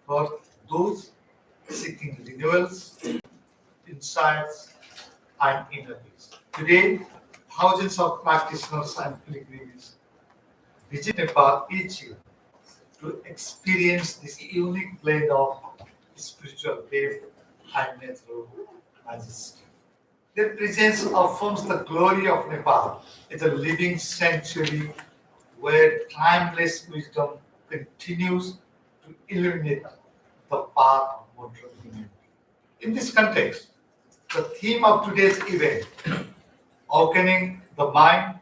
for those seeking renewals, insights, and inner peace. Today, thousands of practitioners and pilgrims visit Nepal each year to experience this unique blend of spiritual depth and natural majesty. Their presence affirms the glory of Nepal as a living sanctuary where timeless wisdom continues to illuminate the path of modern humanity. In this context, the theme of today's event, Awakening the Mind,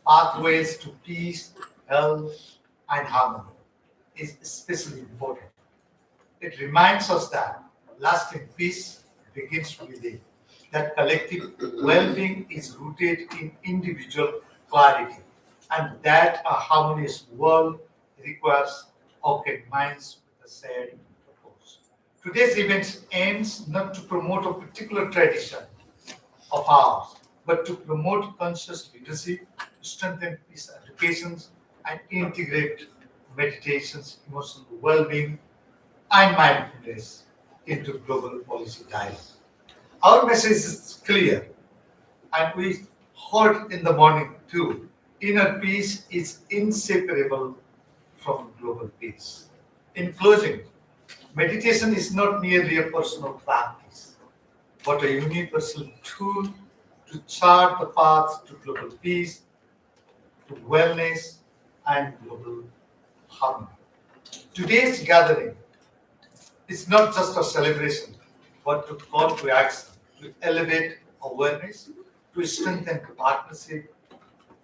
Pathways to Peace, Health, and Harmony, is especially important. It reminds us that lasting peace begins within, that collective well being is rooted in individual clarity, and that a harmonious world requires open minds with a shared purpose. Today's event aims not to promote a particular tradition of ours, but to promote conscious leadership, strengthen peace educations, and integrate meditations, emotional well-being, and mindfulness into global policy dialogue. Our message is clear, and we heard in the morning too. Inner peace is inseparable from global peace. In closing, meditation is not merely a personal practice, but a universal tool to chart the path to global peace, to wellness, and global harmony. Today's gathering is not just a celebration, but to call to action, to elevate awareness, to strengthen partnership,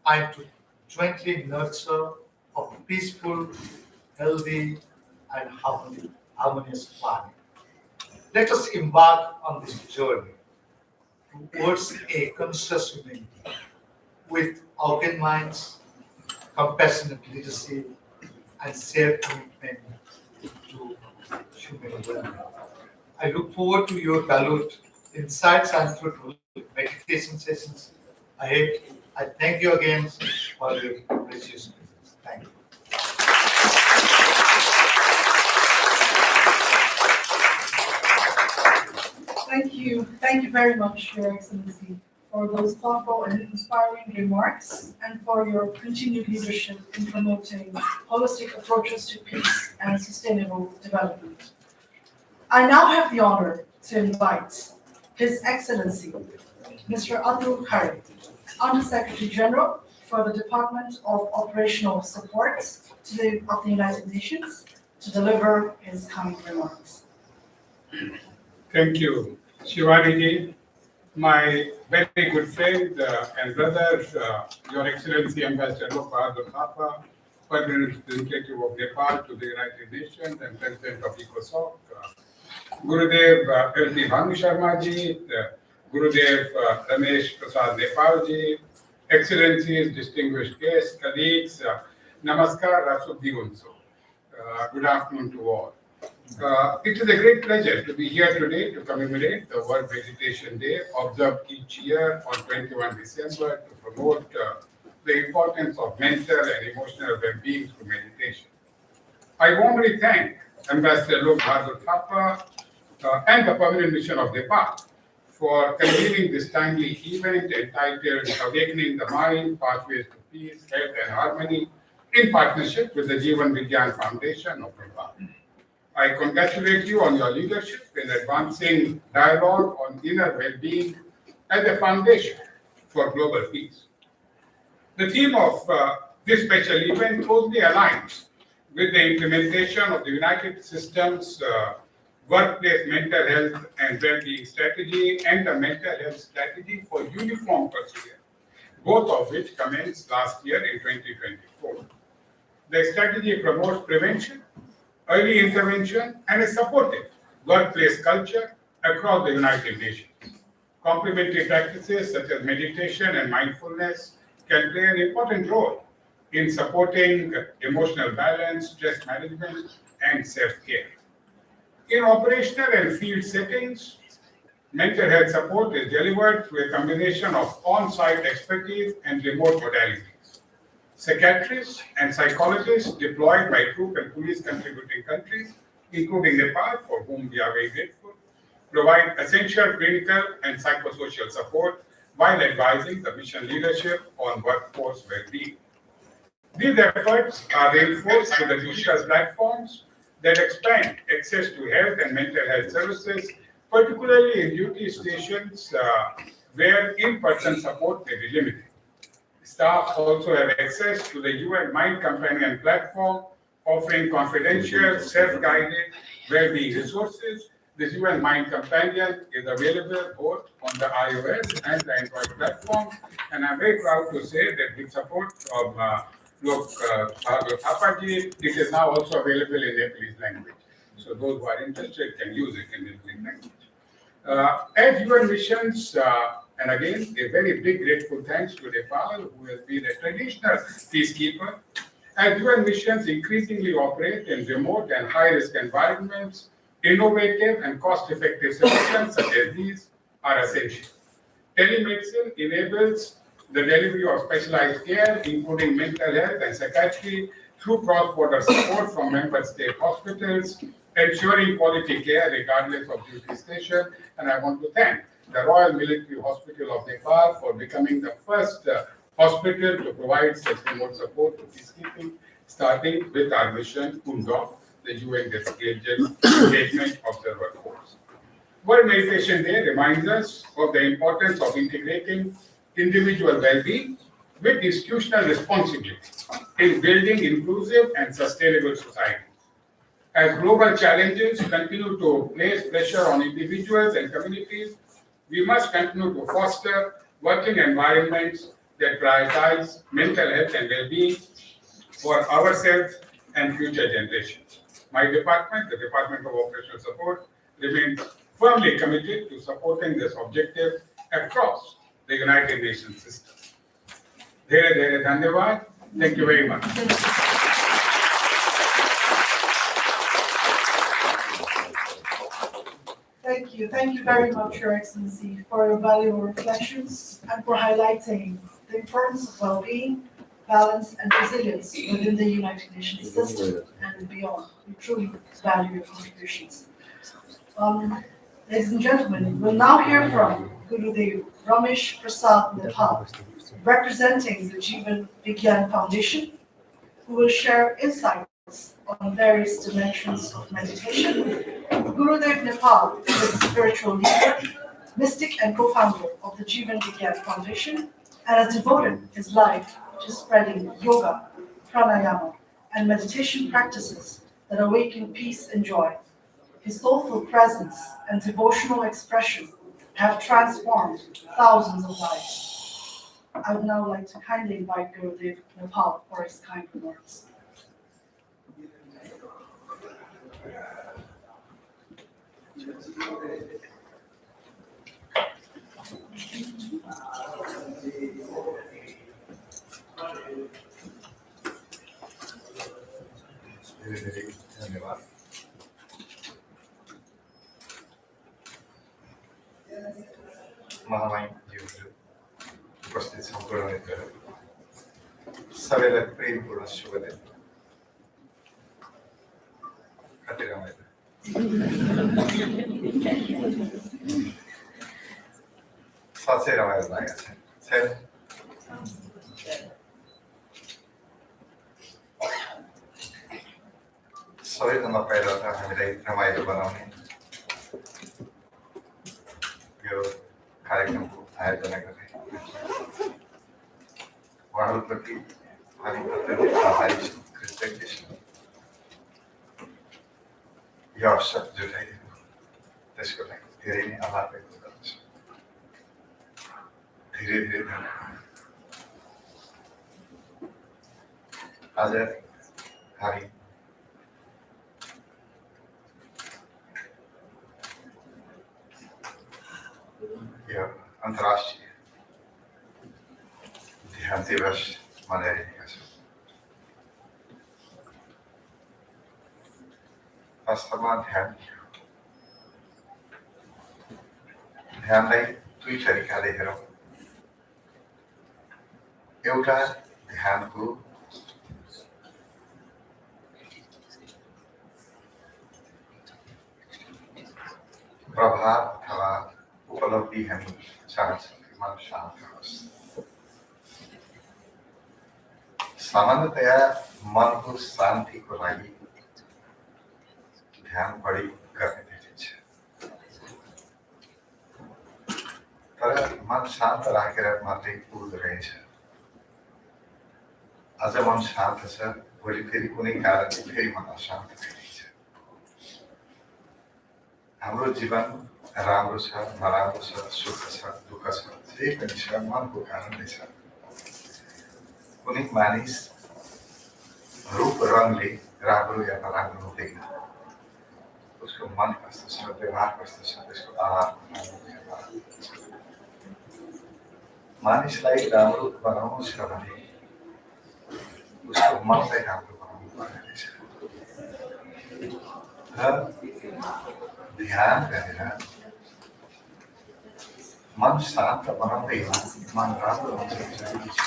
and to jointly nurture a peaceful, healthy, and harmonious planet. Let us embark on this journey towards a conscious humanity with open minds, compassionate leadership, and shared commitment to human well-being. I look forward to your valued insights and fruitful meditation sessions ahead. I thank you again for your precious presence. Thank you. Thank you very much, Your Excellency, for those thoughtful and inspiring remarks and for your continued leadership in promoting holistic approaches to peace and sustainable development. I now have the honor to invite His Excellency, Mr. Atul Khare, Under-Secretary General for the Department of Operational Support of the United Nations, to deliver his kind remarks. Thank you, Shivariji, my very good friend and brother, Your Excellency Ambassador Bahadur Thapa, Permanent Representative of Nepal to the United Nations and President of ECOSOC, Gurudev L.T. Bhanu Sharma ji, Gurudev Ramesh Prasad Nepal ji, Excellencies, distinguished guests, colleagues, Namaskar, Rasubdi Unso. Good afternoon to all. It is a great pleasure to be here today to commemorate the World Meditation Day, observed each year on 21 December to promote the importance of mental and emotional well-being through meditation. I warmly thank Ambassador Lok Bahadur Thapa and the Permanent Mission of Nepal for convening this timely event entitled Awakening the Mind, Pathways to Peace, Health and Harmony in partnership with the Jeevan Vigyan Foundation of Nepal. I congratulate you on your leadership in advancing dialogue on inner well-being as a foundation for global peace. The theme of this special event closely aligns with the implementation of the United Systems Workplace Mental Health and Well-being Strategy and the Mental Health Strategy for Uniform Pursuit, both of which commenced last year in 2024. The strategy promotes prevention, early intervention, and a supportive workplace culture across the United Nations. Complementary practices such as meditation and mindfulness can play an important role in supporting emotional balance, stress management, and self-care. In operational and field settings, mental health support is delivered through a combination of on-site expertise and remote modalities. Psychiatrists and psychologists deployed by troop and police contributing countries including Nepal, for whom we are very grateful, provide essential clinical and psychosocial support while advising the mission leadership on workforce well-being. These efforts are reinforced through the digital platforms that expand access to health and mental health services, particularly in duty stations where in-person support may be limited. Staff also have access to the UN Mind Companion platform, offering confidential, self-guided well-being resources. This UN Mind Companion is available both on the iOS and the Android platform, and I'm very proud to say that with support of Thapaji, it is now also available in Nepalese language. So those who are interested can use it in Nepalese language. As UN missions, and again, a very big grateful thanks to Nepal, who has been a traditional peacekeeper. As UN missions increasingly operate in remote and high-risk environments, innovative and cost-effective solutions such as these are essential. Telemedicine enables the delivery of specialized care, including mental health and psychiatry, through cross-border support from member state hospitals, ensuring quality care regardless of duty station. And I want to thank the Royal Military Hospital of Nepal for becoming the first hospital to provide such remote support to peacekeeping, starting with our mission, UNDOC, the UN Engagement Observer Force. World Meditation Day reminds us of the importance of integrating individual well-being with institutional responsibility in building inclusive and sustainable societies. As global challenges continue to place pressure on individuals and communities, we must continue to foster working environments that prioritize mental health and well-being for ourselves and future generations. My department, the Department of Operational Support, remains firmly committed to supporting this objective across the United Nations system. Dhere dhanyavad. Thank you very much. Thank you. Thank you very much, Your Excellency, for your valuable reflections and for highlighting the importance of well-being, balance, and resilience within the United Nations system and beyond. We truly value your contributions. Ladies and gentlemen, we'll now hear from Gurudev Ramesh Prasad Nepal, representing the Jivan Vigyan Foundation, who will share insights on various dimensions of meditation. Gurudev Nepal is a spiritual leader, mystic, and co-founder of the Jivan Vigyan Foundation, and has devoted his life to spreading yoga, pranayama, and meditation practices that awaken peace and joy. His soulful presence and devotional expression have transformed thousands of lives. I would now like to kindly invite Gurudev Nepal for his kind remarks. धन्यवाद। महामाईज्यूहरू उपस्थित सम्पूर्ण मित्रहरू सबैलाई प्रेमपूर्ण शुभ दिन। कति रमाइलो साँच्चै रमाइलो लागेको छैन सबैभन्दा पहिला त हामीलाई रमाइलो बनाउने यो कार्यक्रमको आयोजना गर्ने उहाँहरूप्रति हामी अत्यन्तै आभारी छौँ, कृतज्ञ छौँ। यो अवसर जुटाइदिनु त्यसको लागि धेरै नै आभार व्यक्त गर्दछु। धेरै धेरै धन्यवाद। आज हामी यो अन्तर्राष्ट्रिय ध्यान दिवस मनाइरहेका छौँ। वास्तवमा ध्यानलाई दुई तरिकाले हेरौँ। एउटा ध्यानको प्रभाव अथवा उपलब्धि हामी चाहन्छौँ कि मन शान्त होस्। सामान्यतया मनको शान्तिको लागि ध्यान बढी गर्ने देखिन्छ, तर मन शान्त राखेर मात्रै पुग्दो रहेछ। आज मन शान्त छ, भोलि फेरि कुनै कारणले फेरि मन अशान्त भइरहेछ। हाम्रो जीवन राम्रो छ, नराम्रो छ, सुख छ, दुःख छ, जे पनि छ मनको कारणले छ। कुनै मानिस रूप रङले राम्रो या नराम्रो हुँदैन, उसको मन कस्तो छ, व्यवहार कस्तो छ, त्यसको आधार मानिसलाई राम्रो बनाउनु छ भने उसको मनलाई राम्रो बनाउनु पर्ने रहेछ। र ध्यान गरेर मन शान्त बनाउँदैमा मन राम्रो हुन्छ जरुरी छ।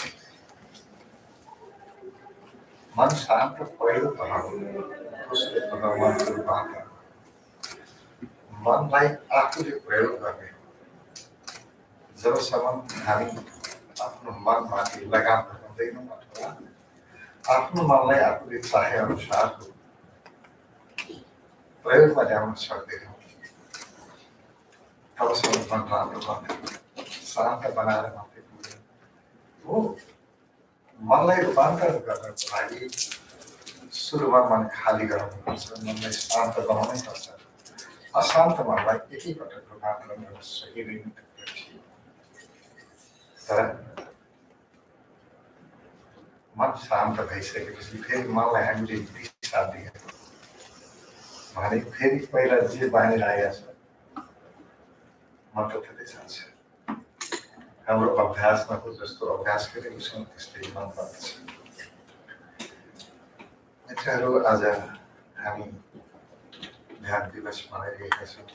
मन शान्त पहिलो तह उसले मनबाट मनलाई आफूले प्रयोग गर्ने हो। जबसम्म हामी आफ्नो मनमाथि लगाम लगाउँदैनौँ अथवा आफ्नो मनलाई आफूले चाहे अनुसारको प्रयोगमा ल्याउन सक्दैनौँ, तबसम्म मन राम्रो बन्दैन। शान्त बनाएर मात्रै पुग्दैन हो। मनलाई रूपान्तरण गर्नको लागि सुरुमा मन खाली गराउनुपर्छ, मनलाई शान्त बनाउनै पर्छ। अशान्त मनलाई एकैपटक रूपान्तरण गर्न सकिँदैन। तर मन शान्त भइसकेपछि फेरि मनलाई हामीले दिशा दियौँ भने फेरि पहिला जे बाहिर आएछ मन त त्यतै जान्छ। हाम्रो अभ्यासमा जस्तो अभ्यास गरेको छौँ त्यस्तै मन बन्छ। मित्रहरू, आज हामी ध्यान दिवस मनाइरहेका छौँ।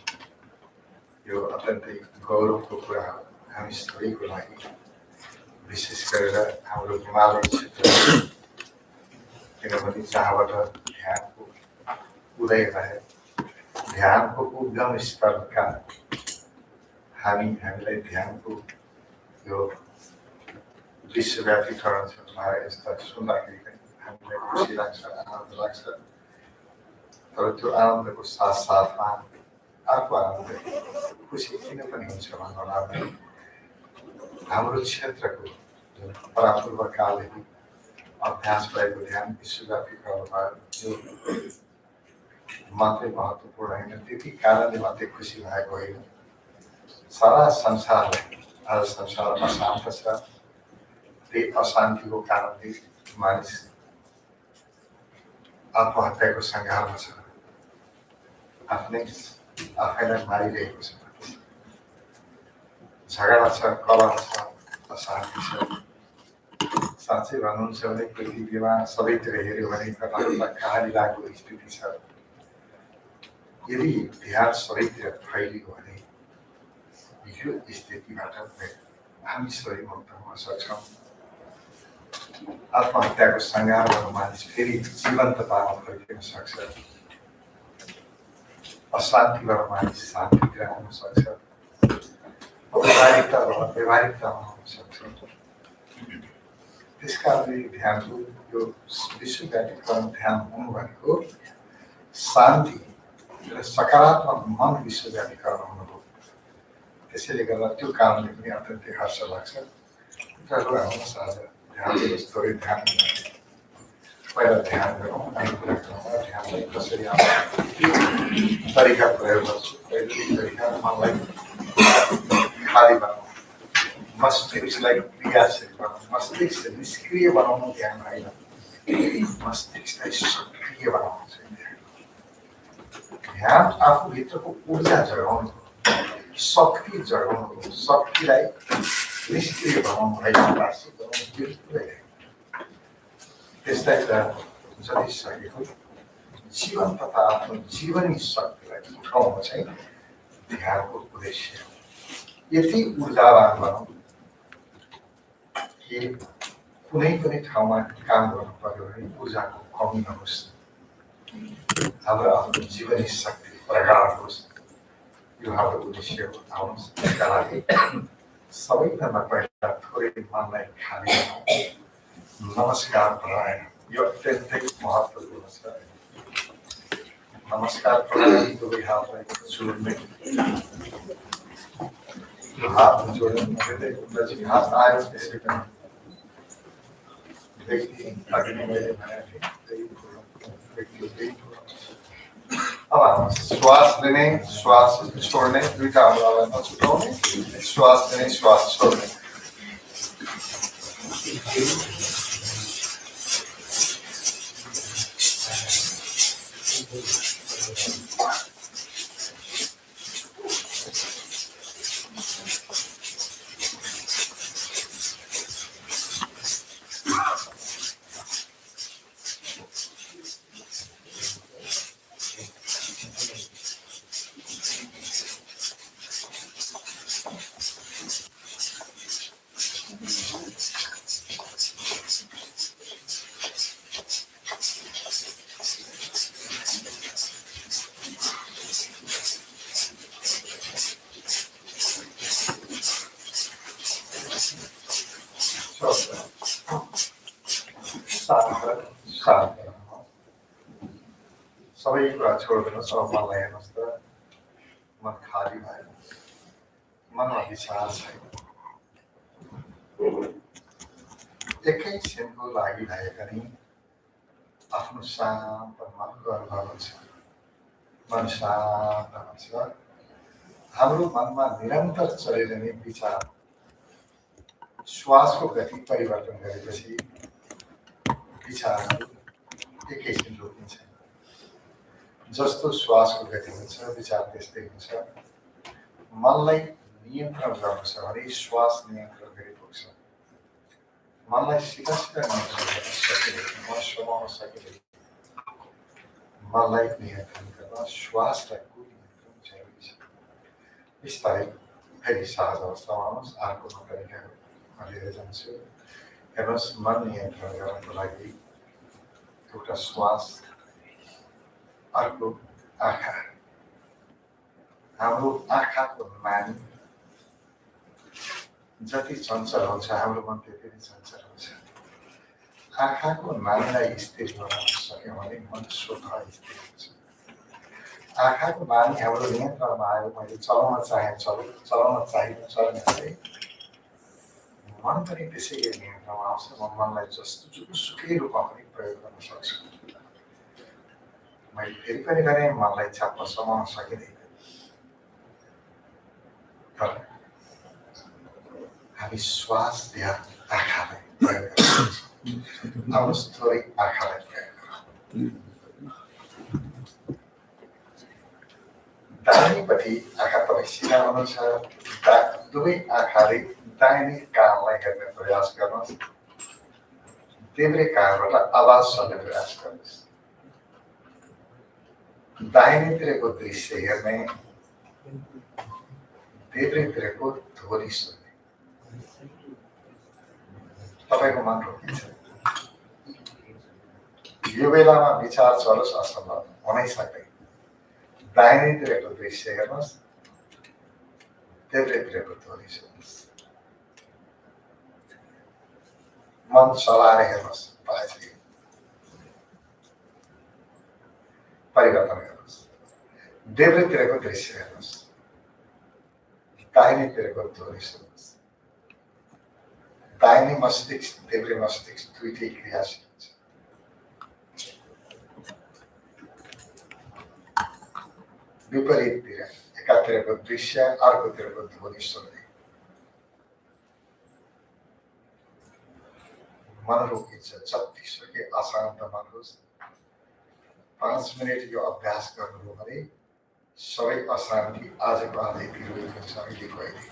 यो अत्यन्तै गौरवको कुरा हो हामी सबैको लागि, विशेष गरेर हाम्रो हिमालय क्षेत्र, किनभने जहाँबाट ध्यानको उदय भए, ध्यानको उद्गम स्थलका हामीलाई ध्यानको यो विश्वव्यापीकरण छ उहाँलाई यस्ता सुन्दाखेरि हामीलाई खुसी लाग्छ, आनन्द लाग्छ। तर त्यो आनन्दको साथसाथमा अर्को आनन्द खुसी किन पनि हुन्छ भन्नुलाई हाम्रो क्षेत्रको जुन परापूर्वकालदेखि अभ्यास भएको ध्यान विश्वव्यापीकरण भयो, यो मात्रै महत्त्वपूर्ण होइन, त्यति कारणले मात्रै खुसी भएको होइन। सारा संसारलाई आज संसार अशान्त छ। त्यही अशान्तिको कारणले मानिस आत्महत्याको सङ्घारमा छ, आफैलाई मारिरहेको छ। झगडा छ, कलह छ, अशान्ति छ। साँच्चै भन्नुहुन्छ भने पृथ्वीमा सबैतिर हेऱ्यो भने कता कता कहानी लागु स्थिति छ। यदि ध्यान सबैतिर फैलियो भने यो स्थितिबाट हामी सबै मुक्त हुन सक्छौँ। आत्महत्याको सङ्घारबाट मानिस फेरि जीवन्ततामा फर्किन सक्छ। अशान्तिबाट मानिस शान्तितिर आउन सक्छ। औपचारिकताबाट व्यवहारिकतामा आउन सक्छ। त्यसकारणले ध्यानको यो विश्वव्यापीकरण ध्यान हुनु भनेको शान्ति र सकारात्मक मन विश्वव्यापीकरण हुनु हो। त्यसैले गर्दा त्यो कारणले पनि अत्यन्तै हर्ष लाग्छ। आउनुहोस् आज ध्यान दिवस थोरै ध्यान पहिला ध्यान गरौँ, अनि कुरा गरौँ। ध्यानलाई कसरी तरिका प्रयोग गर्छु। पहिलो तरिका मनलाई खाली बनाउनु, मस्तिष्कलाई क्रियाशील बनाउनु। मस्तिष्क निष्क्रिय बनाउनु ध्यान होइन, मस्तिष्कलाई सक्रिय बनाउनु चाहिँ ध्यान। ध्यान आफूभित्रको ऊर्जा जगाउनु, शक्ति जगाउनु, शक्तिलाई निष्क्रिय बनाउनु, आभासी बनाउनु, त्यो पुरै। त्यसलाई त जति सकेको जीवन्तता, आफ्नो जीवनी शक्तिलाई उठाउनु चाहिँ ध्यानको उद्देश्य हो। यति ऊर्जावान बनाउँ कि कुनै पनि ठाउँमा काम गर्नु पर्यो भने ऊर्जाको कमी नहोस्, हाम्रो आफ्नो जीवनी शक्ति प्रगाढ होस्। त्यो हाम्रो उद्देश्य हो आउनुहोस् त्यसका लागि सबैभन्दा पहिला थोरै मनलाई खाली नमस्कार प्राणायाम यो अत्यन्तै महत्त्वपूर्ण छ नमस्कार प्राणायाम दुवै हातलाई जोड्ने हात जोड्ने हात आयो त्यसै पनि व्यक्ति अघि नै मैले भनेको थिएँ व्यक्ति अब श्वास लिने श्वास छोड्ने दुईटा अनुहारलाई नछुटाउने श्वास लिने श्वास छोड्ने सबै कुरा छोडिदिनुहोस् अब मनलाई हेर्नुहोस् त मन खाली भयो मनमा विचार छैन एकैछिनको लागि भए पनि आफ्नो शान्त मनको अनुभव हुन्छ मन शान्त हुन्छ हाम्रो मनमा निरन्तर चलिरहने विचार श्वासको गति परिवर्तन गरेपछि विचारहरू एकैछिन रोकिन्छ जस्तो श्वासको गति हुन्छ विचार त्यस्तै हुन्छ मनलाई नियन्त्रण गर्नु छ भने श्वास नियन्त्रण गरिपुग्छ मनलाई सिधा नियन्त्रण गर्न सकिँदैन मन समाउन सकिँदैन मनलाई नियन्त्रण गर्न श्वासलाई नियन्त्रण जरुरी छ बिस्तारै फेरि सहज अवस्थामा आउनुहोस् अर्को तरिकाहरू म लिएर जान्छु हेर्नुहोस् मन नियन्त्रण गर्नको लागि एउटा श्वास अर्को आँखा हाम्रो आँखाको नानी जति चञ्चल हुन्छ हाम्रो मन त्यति नै चञ्चल हुन्छ आँखाको नानीलाई स्थिर बनाउन सक्यौँ भने मन स्वतः स्थिर हुन्छ आँखाको नानी हाम्रो नियन्त्रणमा आयो मैले चलाउन चाहे चलाउन चाहिने चल्ने भने मन पनि त्यसै गरी नियन्त्रणमा आउँछ म मनलाई जस्तो जुनसुकै रूपमा पनि प्रयोग गर्न सक्छु मैले फेरि पनि गरेँ मनलाई चाप्न समाउन सकिँदैन तर हामी श्वास या आँखालाई प्रयोग गर्न सक्छौँ आउनुहोस् थोरै आँखालाई प्रयोग गरौँ दाहिनेपट्टि आँखा तपाईँ सिधा हुनुहुन्छ दुवै आँखाले दाहिने कानलाई हेर्ने प्रयास गर्नुहोस् देब्रे कानबाट आवाज सुन्ने प्रयास गर्नुहोस् दाहिनेतिरको दृश्य हेर्ने देब्रेतिरको ध्वनि सुन्ने तपाईँको मन रोकिन्छ यो बेलामा विचार चलोस् असम्भव हुनै सक्दैन दाहिनेतिरको दृश्य हेर्नुहोस् देब्रेतिरको ध्वनि सुन्नुहोस् मन चलाएर हेर्नुहोस् परिवर्तन गर्नुहोस् देब्रेतिरको दृश्य हेर्नुहोस् दाहिनेतिरको ध्वनि सुन्नुहोस् दाहिने मस्तिष्क देब्रे मस्तिष्क दुईटै क्रियाशील हुन्छ विपरीततिर एकातिरको दृश्य अर्कोतिरको ध्वनि सुन्ने मन रोकिन्छ जतिसुकै अशान्त मन होस् 5 मिनट यो अभ्यास गर्नुभयो भने सबै अशान्ति आजको आजै बिरुवा हुन्छ अहिलेको अहिले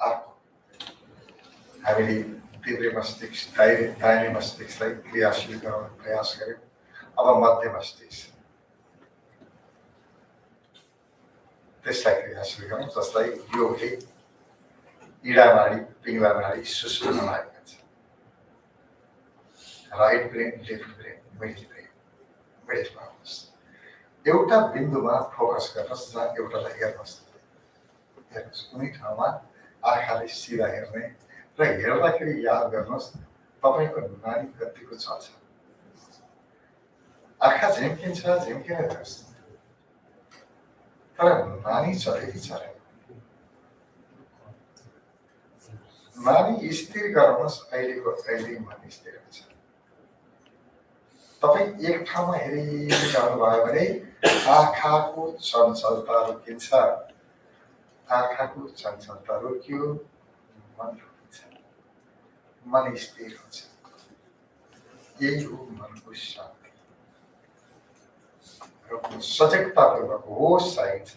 अर्को हामीले देब्रे मस्तिष्क दाहिने मस्तिष्कलाई क्रियाशील गराउने प्रयास गर्यौँ अब मध्य मस्तिष्क त्यसलाई क्रियाशील गरौँ जसलाई योगले इडा नाडी पिङ्गला नाडी सुषुम्ना नाडी भन्छ right brain left brain middle ब्रेनमा आउनुहोस् एउटा बिन्दुमा फोकस गर्नुहोस् जहाँ एउटालाई हेर्नुहोस् हेर्नुहोस् कुनै ठाउँमा आँखाले सिधा हेर्ने र हेर्दाखेरि याद गर्नुहोस् तपाईँको नानी कतिको छ आँखा झिम्किन्छ झिम्किन हेर्नुहोस् तर नानी चलेकी चले नानी स्थिर गराउनुहोस् अहिलेको अहिले मन स्थिर हुन्छ तपाईँ एक ठाउँमा हेरिरहनु भयो भने आँखाको चञ्चलता रोकिन्छ आँखाको चञ्चलता रोकियो मन रोकिन्छ मन स्थिर हुन्छ यही हो मनको शान्ति र सजगतापूर्वक होस चाहिन्छ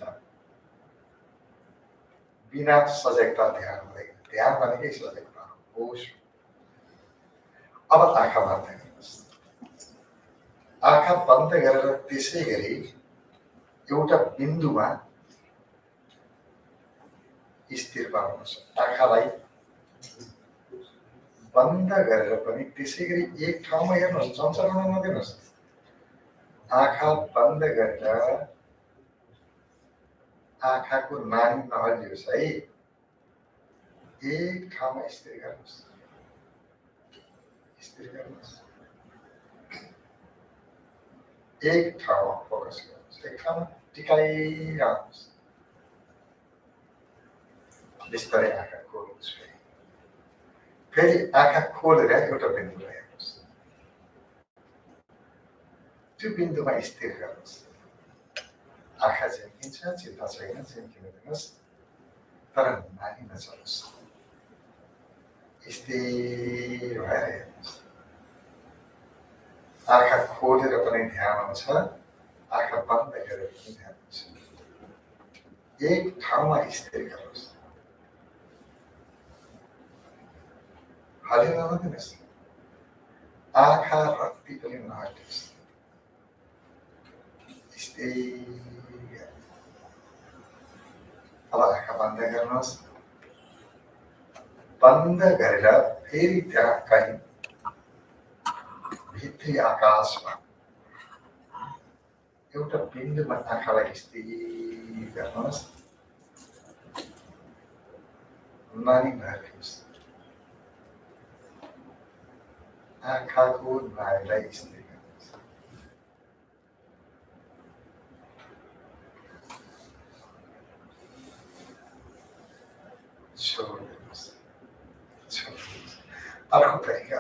बिना सजगता ध्यान हुँदैन ध्यान भनेकै सजगता होस अब आँखा बन्द गर्नुहोस् आँखा बन्द गरेर त्यसै गरी एउटा बिन्दुमा स्थिर पार्नुहोस् आँखालाई बन्द गरेर पनि त्यसै गरी एक ठाउँमा हेर्नुहोस् चञ्चल हुन नदिनुहोस् आँखा बन्द गरेर आँखाको नानी नहल्लियोस् है एक ठाउँमा स्थिर गर्नुहोस् एक ठाउँमा फोकस गर्नुहोस् एक ठाउँमा टिकाइरहनुहोस् बिस्तारै आँखा खोल्नुहोस् फेरि आँखा खोलेर एउटा बिन्दुलाई हेर्नुहोस् त्यो बिन्दुमा स्थिर गर्नुहोस् आँखा झिम्किन्छ चिन्ता छैन झिम्किन दिनुहोस् तर नानी नचलोस् स्थिर भएर हेर्नुहोस् आँखा खोलेर पनि ध्यान आउँछ आँखा बन्द गरेर पनि ध्यान आउँछ एक ठाउँमा स्थिर गर्नुहोस् हल्लिन नदिनुहोस् आँखा रत्ती पनि नहल्लियोस् स्थिर अब आँखा बन्द गर्नुहोस् बन्द गरेर फेरि त्यहाँ कहीँ भित्री आकाशमा एउटा बिन्दुमा आँखालाई स्थिर गर्नुहोस् नानी नहल्लियोस् आँखाको नानीलाई स्थिर गर्नुहोस् छोड्नुहोस् अर्को तरिका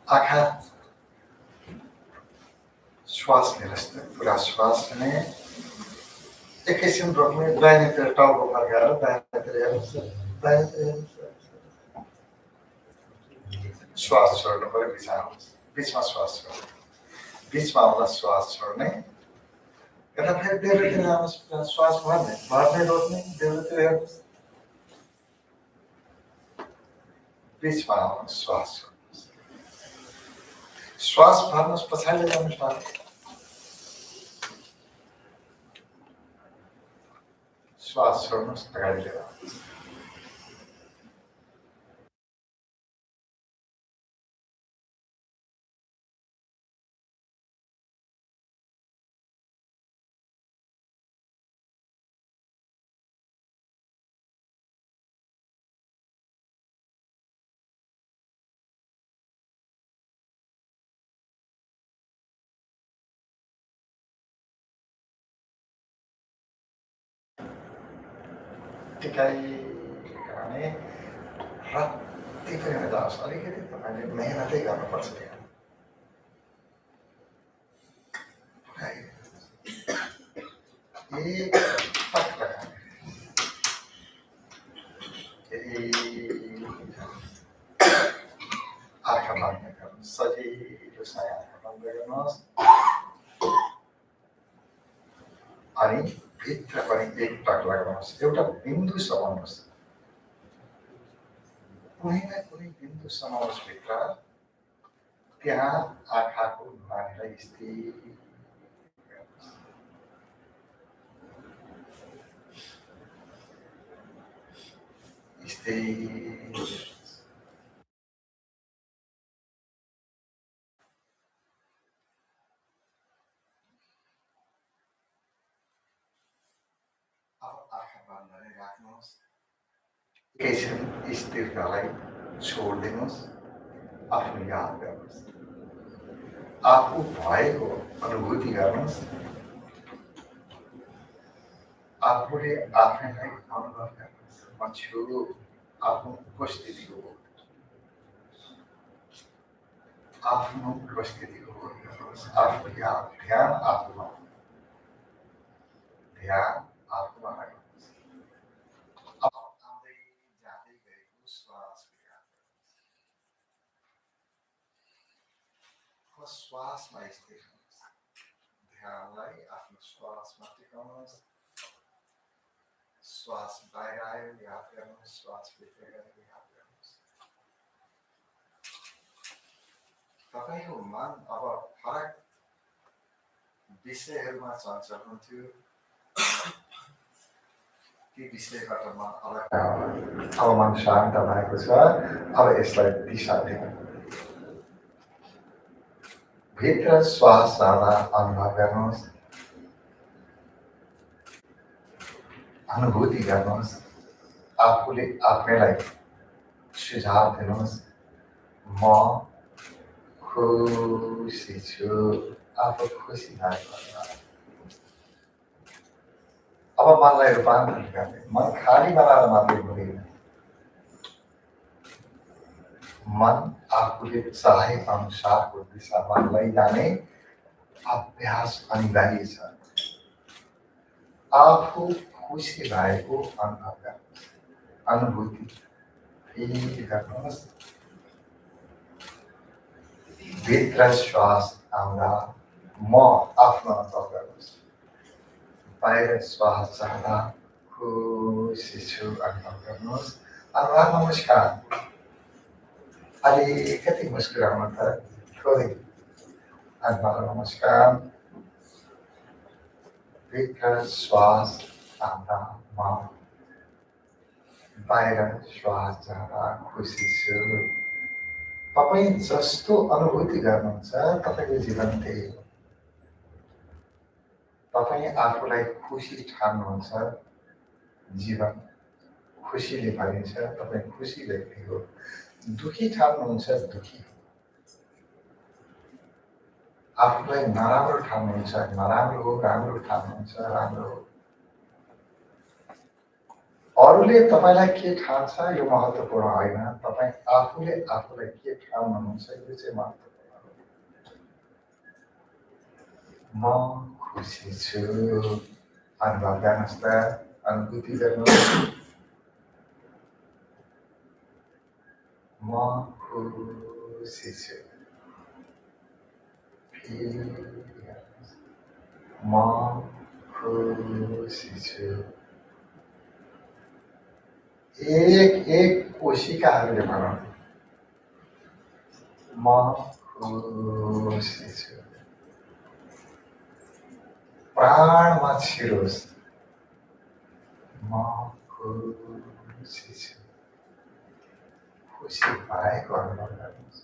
आँखा श्वास लिनुहोस् पुरा श्वास लिने एकैछिन रोक्ने दाहिनेतिर टाउको फर्काएर दाहिनेतिर हेर्नुहोस् दाहिनेतिर हेर्नुहोस् श्वास छोड्नु पर्यो बिचमा आउनुहोस् बिचमा श्वास छोड्ने बिचमा आउँदा श्वास छोड्ने यता फेरि बेलुतिर आउनुहोस् श्वास भर्ने रोक्ने बेलुतिर हेर्नुहोस् बिचमा आउनुहोस् श्वास छोड्नुहोस् श्वास भर्नुहोस् पछाडि जानुहोस् श्वास छोड्नुहोस् अगाडि लिएर आउनुहोस् टिकाइरहने रत्ती पनि नजाओस् अलिकति तपाईँले मेहनतै गर्नुपर्छ त्यहाँ एक पटक लगाने आँखा बन्द गर्नुहोस् सजिलोसँग आँखा बन्द गर्नुहोस् अनि भित्र पनि एक पटक लगाउनुहोस् एउटा बिन्दु समाउनुहोस् कुनै न कुनै बिन्दु समाउनुहोस् भित्र त्यहाँ आँखाको नानीलाई स्थिर स्थिर भने राख्नुहोस्। एकैछिन स्थिरतालाई छोडिदिनुहोस्, आफ्नो याद गर्नुहोस्, आफू भएको अनुभूति गर्नुहोस्, आफूले आफैलाई अनुभव गर्नुहोस्। म छु, आफ्नो उपस्थितिको बोध, आफ्नो उपस्थितिको बोध गर्नुहोस्। आफ्नो याद, ध्यान आफूमा, ध्यान आफूमा राख्नुहोस्। अब आउँदै जाँदै गरेको श्वासको याद गर्नुहोस्। श्वासमा स्थिर हुनुहोस्, ध्यानलाई आफ्नो श्वासमा टिकाउनुहोस्। श्वास बाहिर आयो याद गर्नुहोस्, श्वास भित्र गयो याद गर्नुहोस्। तपाईँको मन अब फरक विषयहरूमा चञ्चल हुन्थ्यो, ती विषयबाट मन अलग अब मन शान्त भएको छ। अब यसलाई दिशा दिनु, भित्र श्वास जाँदा अनुभव गर्नुहोस्, अनुभूति गर्नुहोस्। आफूले आफैलाई सुझाव दिनुहोस्, म खुसी छु। आफू खुसी भएको अब मनलाई रूपान्तरण गर्ने, मन खाली बनाएर मात्रै हुँदैन, मन आफूले चाहे अनुसारको दिशामा लैजाने अभ्यास अनिवार्य छ। आफू खुसी भएको अनुभव गर्नुहोस्, अनुभूति फिल गर्नुहोस्। भित्र श्वास आउँदा म आफ्नो अनुभव गर्नुहोस्, बाहिर श्वास जाँदा खुसी छु अनुभव गर्नुहोस्। अनुहार नमस्कार, अलिकति मुस्कुराउनु त थोरै। अनुहार नमस्कार, भित्र श्वास आउँदा म, बाहिर श्वास जाँदा खुसी छु। तपाईँ जस्तो अनुभूति गर्नुहुन्छ तपाईँको जीवन त्यही हो। तपाईँ आफूलाई खुसी ठान्नुहुन्छ, जीवन खुसीले भरिन्छ। तपाईँ खुसी व्यक्ति हो। दुखी ठान्नुहुन्छ, दुखी हो। आफूलाई नराम्रो ठान्नुहुन्छ, नराम्रो हो। राम्रो ठान्नुहुन्छ, राम्रो हो। अरूले तपाईँलाई के ठान्छ यो महत्त्वपूर्ण होइन, तपाईँ आफूले आफूलाई के ठान्नुहुन्छ यो चाहिँ महत्त्वपूर्ण हो। म खुसी छु अनुभव गर्नुहोस् त, अनुभूति गर्नुहोस्। म खुसी छु, फिल गर्नुहोस्। म खुसी छु। एक एक कोशिकाहरूले भनौँ, म खुसी छु। प्राणमा छिरोस्, म खुसी छु। खुसी भएको अनुभव गर्नुहोस्।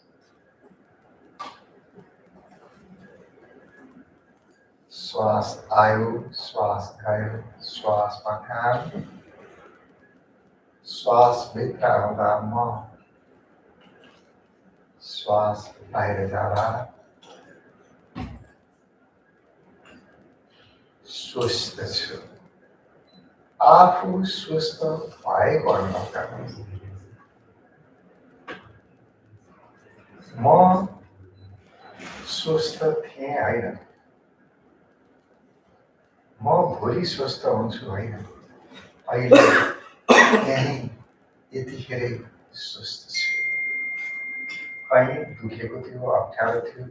श्वास आयो, श्वास गयो, श्वासमा ध्यान। श्वास भित्र आउँदा म, श्वास बाहिर जाँदा स्वस्थ छु। आफू स्वस्थ भएको अनुभव गर्नुहोस्। म स्वस्थ थिएँ होइन, म भोलि स्वस्थ हुन्छु होइन, अहिले यहीँ यतिखेरै स्वस्थ छु। कहीँ दुखेको थियो, अप्ठ्यारो थियो,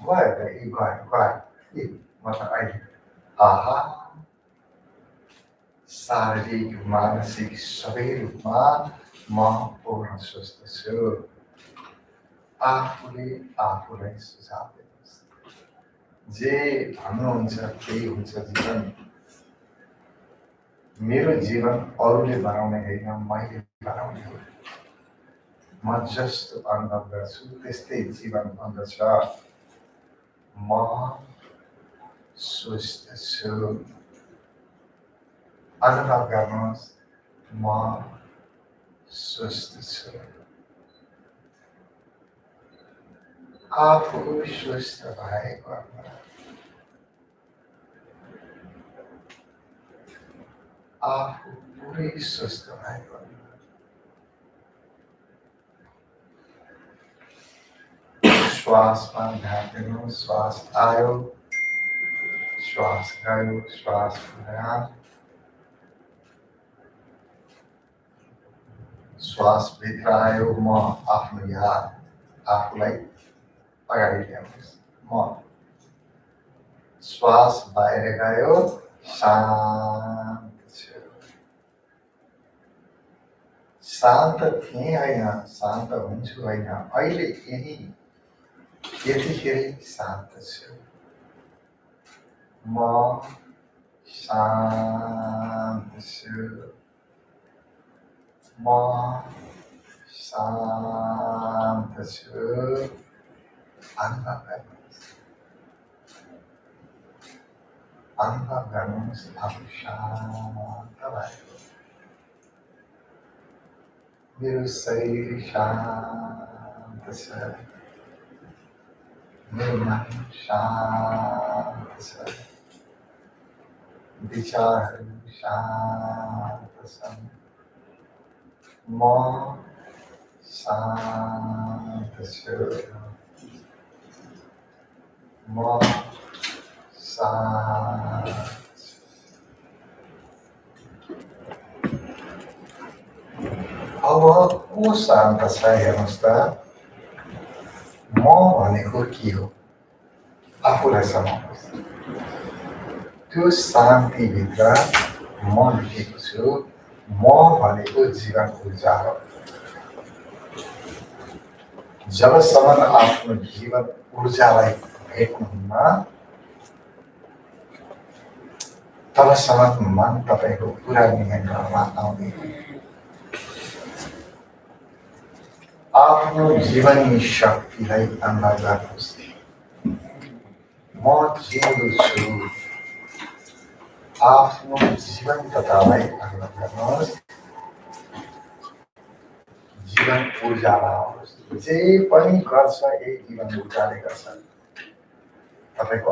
गयो त यी गयो म त अहिले आहा शारीरिक मानसिक सबै रूपमा म पूर्ण स्वस्थ छु। आफूले आफूलाई सुझाव दिनुहोस्, जे भन्नुहुन्छ त्यही हुन्छ जीवन। मेरो जीवन अरूले बनाउने होइन, मैले बनाउने हो। म जस्तो अनुभव गर्छु त्यस्तै जीवन भन्दछ। म स्वस्थ छु। अनुभव गर्नुहोस् म स्वस्थ छु आफू स्वस्थ भएको अनुभव आफू पुरै स्वस्थ भएको अनुभव श्वासमा ध्यान दिनु श्वास आयो श्वास गयो श्वास आयो श्वास भित्र आयो म आफ्नो याद आफूलाई अगाडि ल्याउनुहोस् म श्वास बाहिर गयो शान्त छु शान्त थिएँ होइन शान्त हुन्छु होइन अहिले यतिखेर शान्त छु म शान्त छु म शान्त छु अनुभव गर्नुहोस् आफू शान्त भएको मेरो शरीर शान्त छ मेरो मन शान्त छ विचारहरू शान्त छन् म शान्त छु म शान्त अब को शान्त छ हेर्नुहोस् त म भनेको के हो आफूलाई समाउनुहोस् त्यो शान्तिभित्र म लेखेको छु म भनेको जीवन ऊर्जा हो जबसम्म आफ्नो जीवन ऊर्जालाई भेट्नुहुन्न तबसम्म मन तपाईँको पुरा नियन्त्रणमा आउँदैन आफ्नो जीवनी शक्तिलाई अनुभव गर्नुहोस् म जिउँदो छु आफ्नो जीवन्ततालाई अनुभव गर्नुहोस् जीवन ऊर्जामा आउनुहोस् जे पनि गर्छ यही जीवन ऊर्जाले गर्छ तपाईँको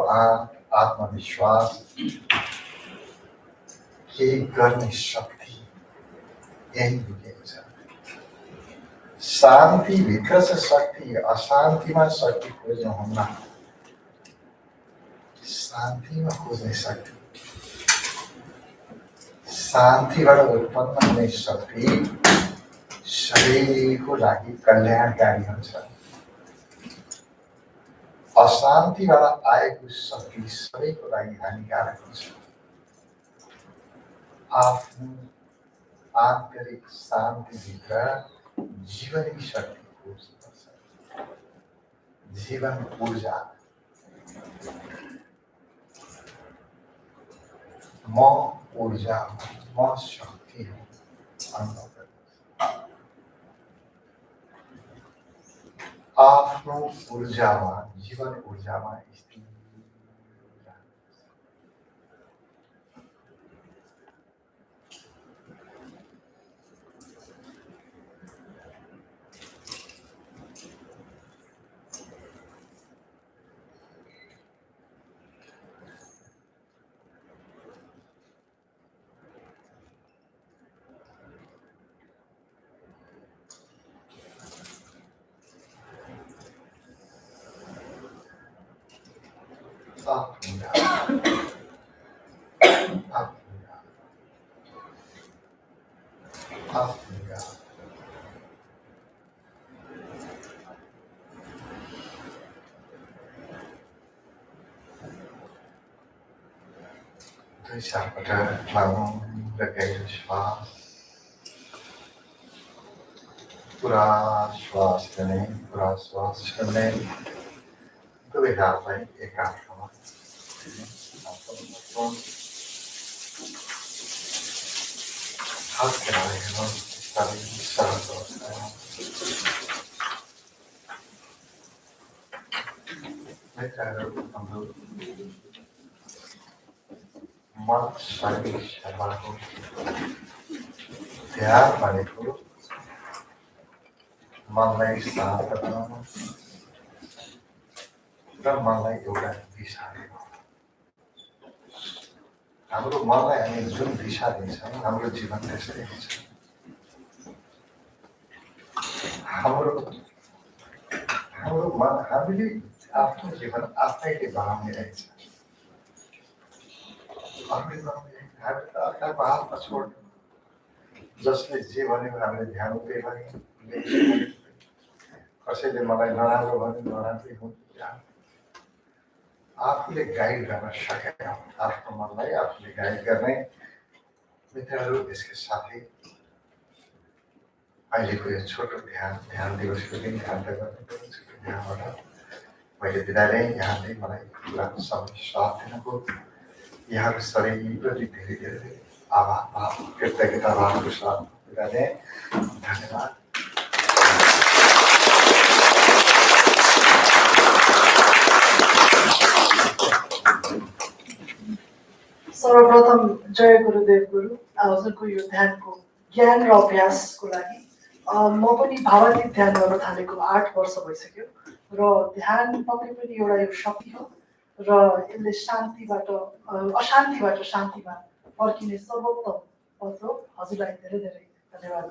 आत्मविश्वास केही गर्ने शक्ति यही लुकेको छ शान्तिभित्र छ शक्ति अशान्तिमा शक्ति खोज्नुहुन्न शान्तिमा खोज्ने शक्ति शान्तिबाट उत्पन्न हुने शक्ति सबैको लागि कल्याणकारी हुन्छ अशान्तिबाट आएको शक्ति सबैको लागि हानिकारक हुन्छ आफ्नो आन्तरिक शान्तिभित्र जीवनी शक्ति खोज्नुपर्छ जीवन ऊर्जा म ऊर्जा म शक्ति हो अनुभव गर्नुहोस् आफ्नो ऊर्जामा जीवन ऊर्जामा स्थिर दुई चारपल्ट लामो र गहिरो श्वास पुरा श्वास लिने पुरा श्वास छोड्ने दुवै हातलाई एकाग्रमा हात खेलाएर सरल अवस्थामा नेत्रहरू हाम्रो मन शरीर शर्माको ध्यान भनेको मनलाई शान्त बनाउनु र मनलाई एउटा दिशा दिनु। हाम्रो मनलाई हामी जुन दिशा दिन्छौँ हाम्रो जीवन त्यसरी हुन्छ। हाम्रो मन हामीले आफ्नो जीवन आफैले बनाउने रहेछ। हामीले बनाउने हामी त अर्काको हातमा छोड्नु। जसले जे भन्यो हामीले ध्यान हुँदै भन्यो, कसैले मलाई नराम्रो भन्यो नराम्रै हुन्छ। आफूले गाइड गर्न सकेन आफ्नो मनलाई आफूले गाइड गर्ने मित्रहरू। त्यसका साथै अहिलेको यो छोटो ध्यान दिवसको दिन ध्यान त गर्नुपर्छ। यहाँबाट मैले बिदा लिएँ। यहाँले मलाई पुरानो समय साथ दिनुभयो। यहाँको सबैप्रति धेरै धेरै आभार भाव कृतज्ञता भावको साथ बिदा लिएँ। धन्यवाद। सर्वप्रथम जय गुरुदेव गुरु। हजुरको यो ध्यानको ज्ञान र अभ्यासको लागि म पनि भावातीत ध्यान गर्न थालेको 8 वर्ष भइसक्यो र ध्यान पक्कै पनि एउटा यो शक्ति हो र यसले अशान्तिबाट शान्तिमा फर्किने सर्वोत्तम पथ हो। हजुरलाई धेरै धेरै धन्यवाद।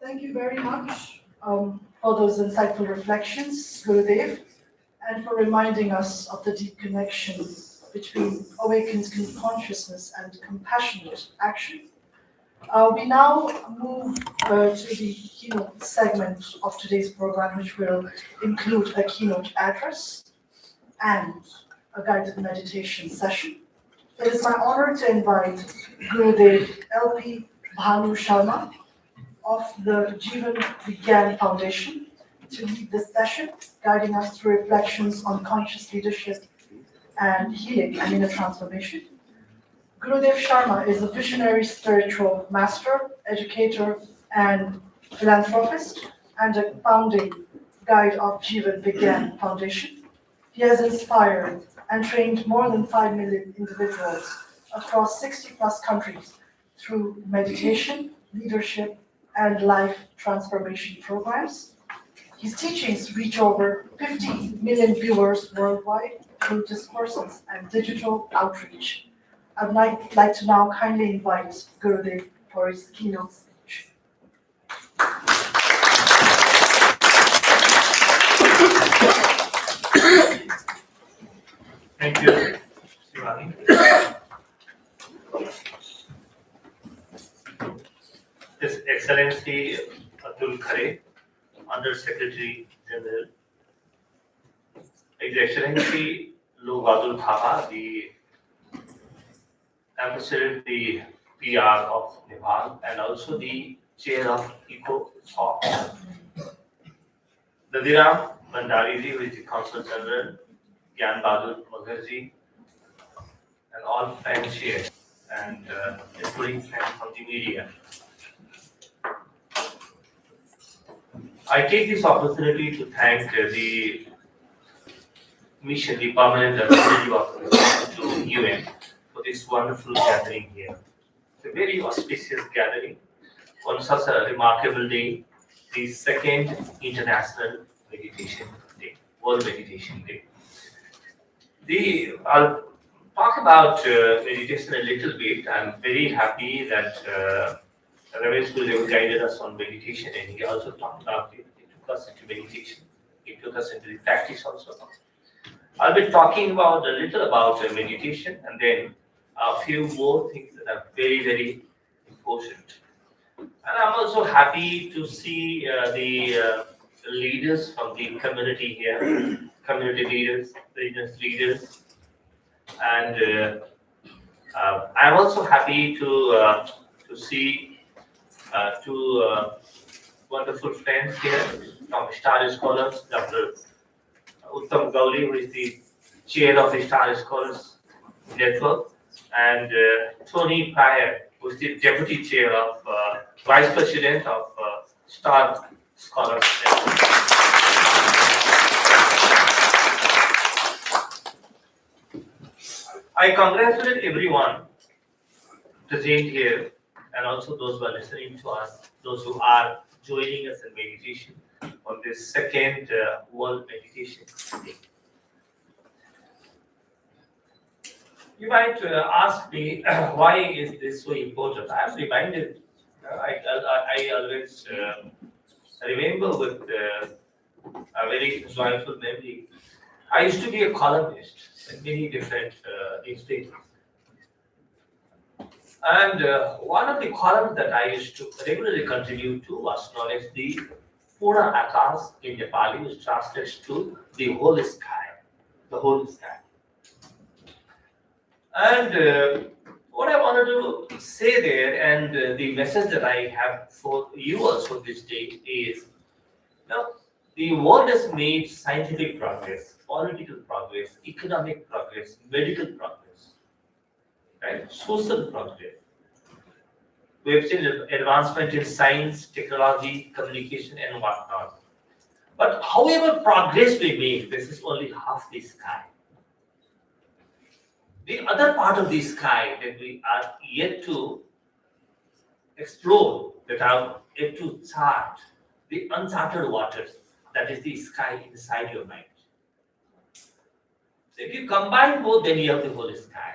Thank you very much for those insightful reflections, Gurudev, and for reminding us of the deep connection between awakened consciousness and compassionate action. We now move to the keynote segment of today's program, which will include a keynote address and a guided meditation session. It is my honor to invite Gurudev L.P. Bhanu Sharma of the Jivan Vigyan Foundation to lead this session, guiding us through reflections on conscious leadership and healing and inner transformation. Gurudev Sharma is a visionary spiritual master, educator, and philanthropist, and a founding guide of Jivan Vigyan Foundation. He has inspired and trained more than 5 million individuals across 60+ countries through meditation, leadership, and life transformation programs. His teachings reach over 50 million viewers worldwide through discourses and digital outreach. I'd like to now kindly invite Gurudev for his keynote speech. Thank you, Shivani. His Excellency Atul Khare, Under Secretary General, His Excellency Lou Badul Thapa, the Ambassador, the PR of Nepal, and also the Chair of EcoSoc, Dadiram Bhandari, who is the Consul General, Gyan Bahadur Mukherjee, and all friends here, and including friends from the media. I take this opportunity to thank the mission, the permanent representative of to UN, for this wonderful gathering here. It's a very auspicious gathering on such a remarkable day, the second International Meditation Day, World Meditation Day. I'll talk about meditation a little bit. I'm very happy that Ramesh Gurudev guided us on meditation, and he also talked about it. He took us into meditation. He took us into the practice also. I'll be talking about a little about meditation, and then a few more things that are very, very important. And I'm also happy to see the leaders from the community here, community leaders, religious leaders, and I'm also happy to see two wonderful friends here from Star Scholars, Dr. Uttam Gauri, who is the chair of the Star Scholars Network, and Tony Pryor, who is the deputy chair of vice president of Star Scholars Network. I congratulate everyone present here and also those who are listening to us, those who are joining us in meditation on this second World Meditation Day. You might ask me, why is this so important? I am reminded, I always remember with a very joyful memory. I used to be a columnist in many different newspapers. And one of the columns that I used to regularly contribute to was known as the Pura Akas in Nepali, which translates to the whole sky. The whole sky. And what I wanted to say there, and the message that I have for you also this day is, the world has made scientific progress, political progress, economic progress, medical progress, right? Social progress. We have seen advancement in science, technology, communication, and whatnot. But however progress we make, this is only half the sky. The other part of the sky that we are yet to explore, that are yet to chart, the uncharted waters, that is the sky inside your mind. So if you combine both, then you have the whole sky.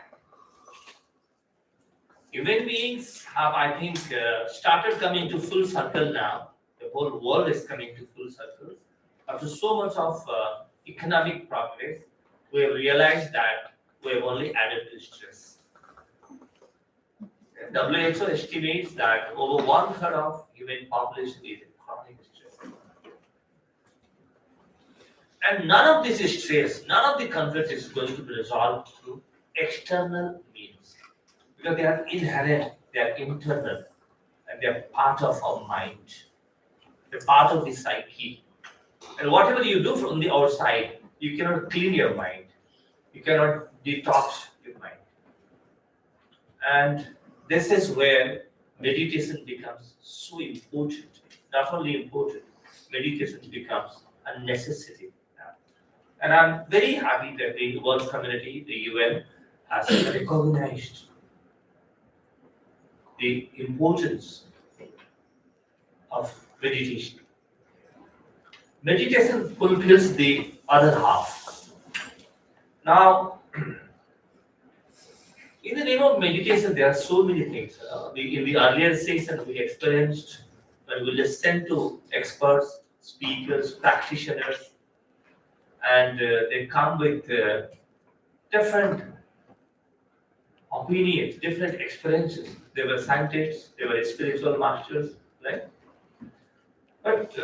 Human beings have, I think, started coming to full circle now. The whole world is coming to full circle. After so much of economic progress, we have realized that we have only added to stress. WHO estimates that over 1/3 of human population is in chronic stress. And none of this stress, none of the conflict is going to be resolved through external means. Because they are inherent, they are internal, and they are part of our mind. They're part of the psyche. And whatever you do from the outside, you cannot clean your mind. You cannot detox your mind. And this is where meditation becomes so important. Not only important, meditation becomes a necessity. And I'm very happy that the world community, the UN, has recognized the importance of meditation. Meditation fulfills the other half. Now, in the name of meditation, there are so many things. In the earlier session, we experienced when we listened to experts, speakers, practitioners, and they come with different opinions, different experiences. They were scientists, they were spiritual masters, right? But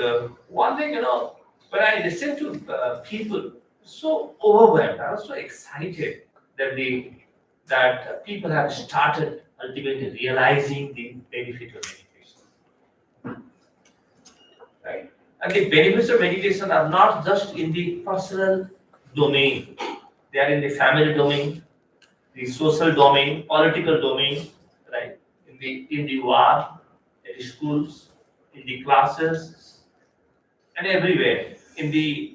one thing, when I listen to people, so overwhelmed, I was so excited that people have started ultimately realizing the benefit of meditation, right? And the benefits of meditation are not just in the personal domain; they are in the family domain, the social domain, political domain, right? In the war, in the schools, in the classes, and everywhere, in the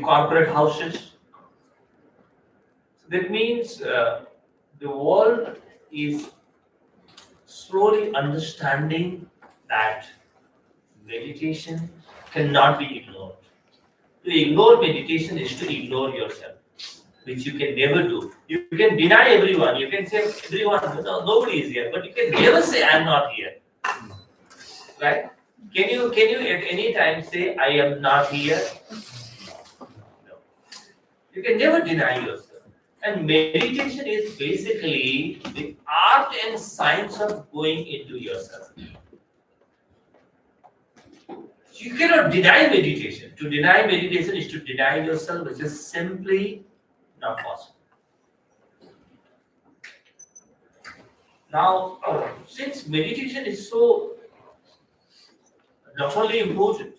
corporate houses. So that means the world is slowly understanding that meditation cannot be ignored. To ignore meditation is to ignore yourself, which you can never do. You can deny everyone. You can say everyone, nobody is here, but you can never say I am not here. Right? Can you at any time say I am not here? No. You can never deny yourself. And meditation is basically the art and science of going into yourself. You cannot deny meditation. To deny meditation is to deny yourself, which is simply not possible. Now, since meditation is so not only important,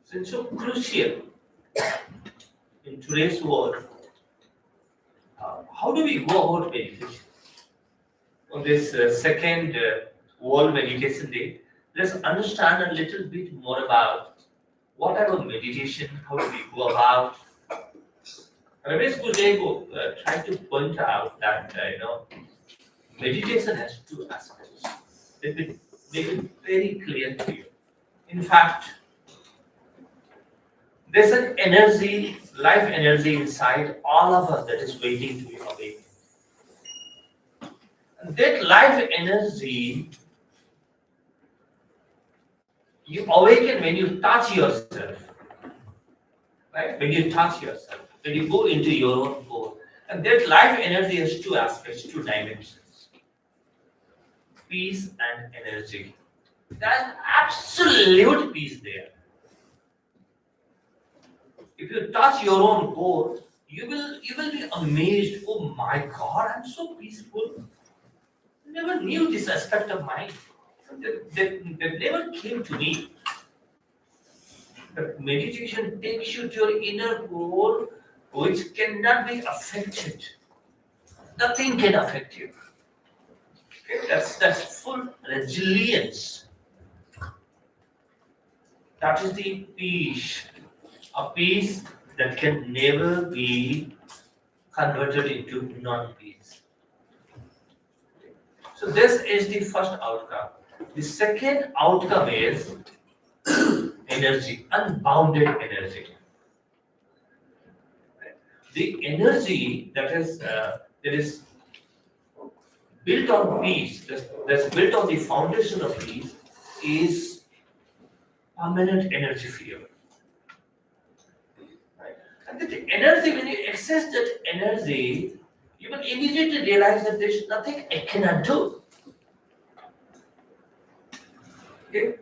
since so crucial in today's world, how do we go about meditation? On this second World Meditation Day, let's understand a little bit more about what type of meditation, how do we go about, Ramesh Gurdev tried to point out that meditation has two aspects. Let me make it very clear to you. In fact, there's an energy, life energy inside all of us that is waiting to be awakened. And that life energy you awaken when you touch yourself, right? When you touch yourself, when you go into your own core. And that life energy has two aspects, two dimensions: peace and energy. There's absolute peace there. If you touch your own core, you will be amazed. Oh my God, I'm so peaceful. I never knew this aspect of mine. That never came to me. But meditation takes you to your inner core, which cannot be affected. Nothing can affect you. Okay? That's full resilience. That is the peace. A peace that can never be converted into non-peace. So this is the first outcome. The second outcome is energy, unbounded energy. The energy that is built on peace, that's built on the foundation of peace, is permanent energy field. Right? And the energy, when you access that energy, you will immediately realize that there's nothing I cannot do. Okay?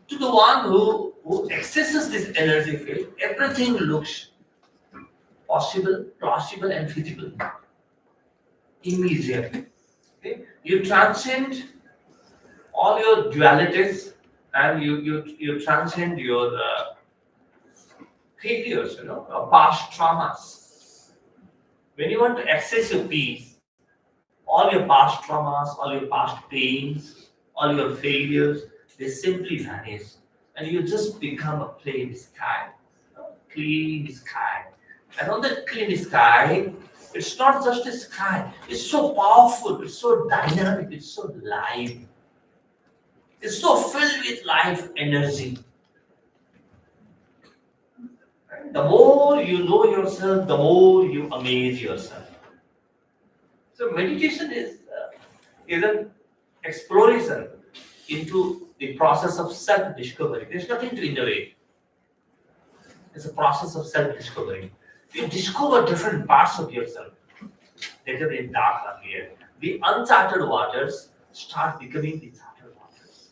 To the one who accesses this energy field, everything looks possible, plausible, and feasible immediately. Okay? You transcend all your dualities, and you transcend your failures, past traumas. When you want to access your peace, all your past traumas, all your past pains, all your failures, they simply vanish, and you just become a plain sky, clean sky. And on that clean sky, it's not just a sky, it's so powerful, it's so dynamic, it's so live, it's so filled with life energy. The more you know yourself, the more you amaze yourself. So meditation is an exploration into the process of self-discovery. There's nothing to innovate. It's a process of self-discovery. You discover different parts of yourself. Later in dark earlier, the uncharted waters start becoming the charted waters.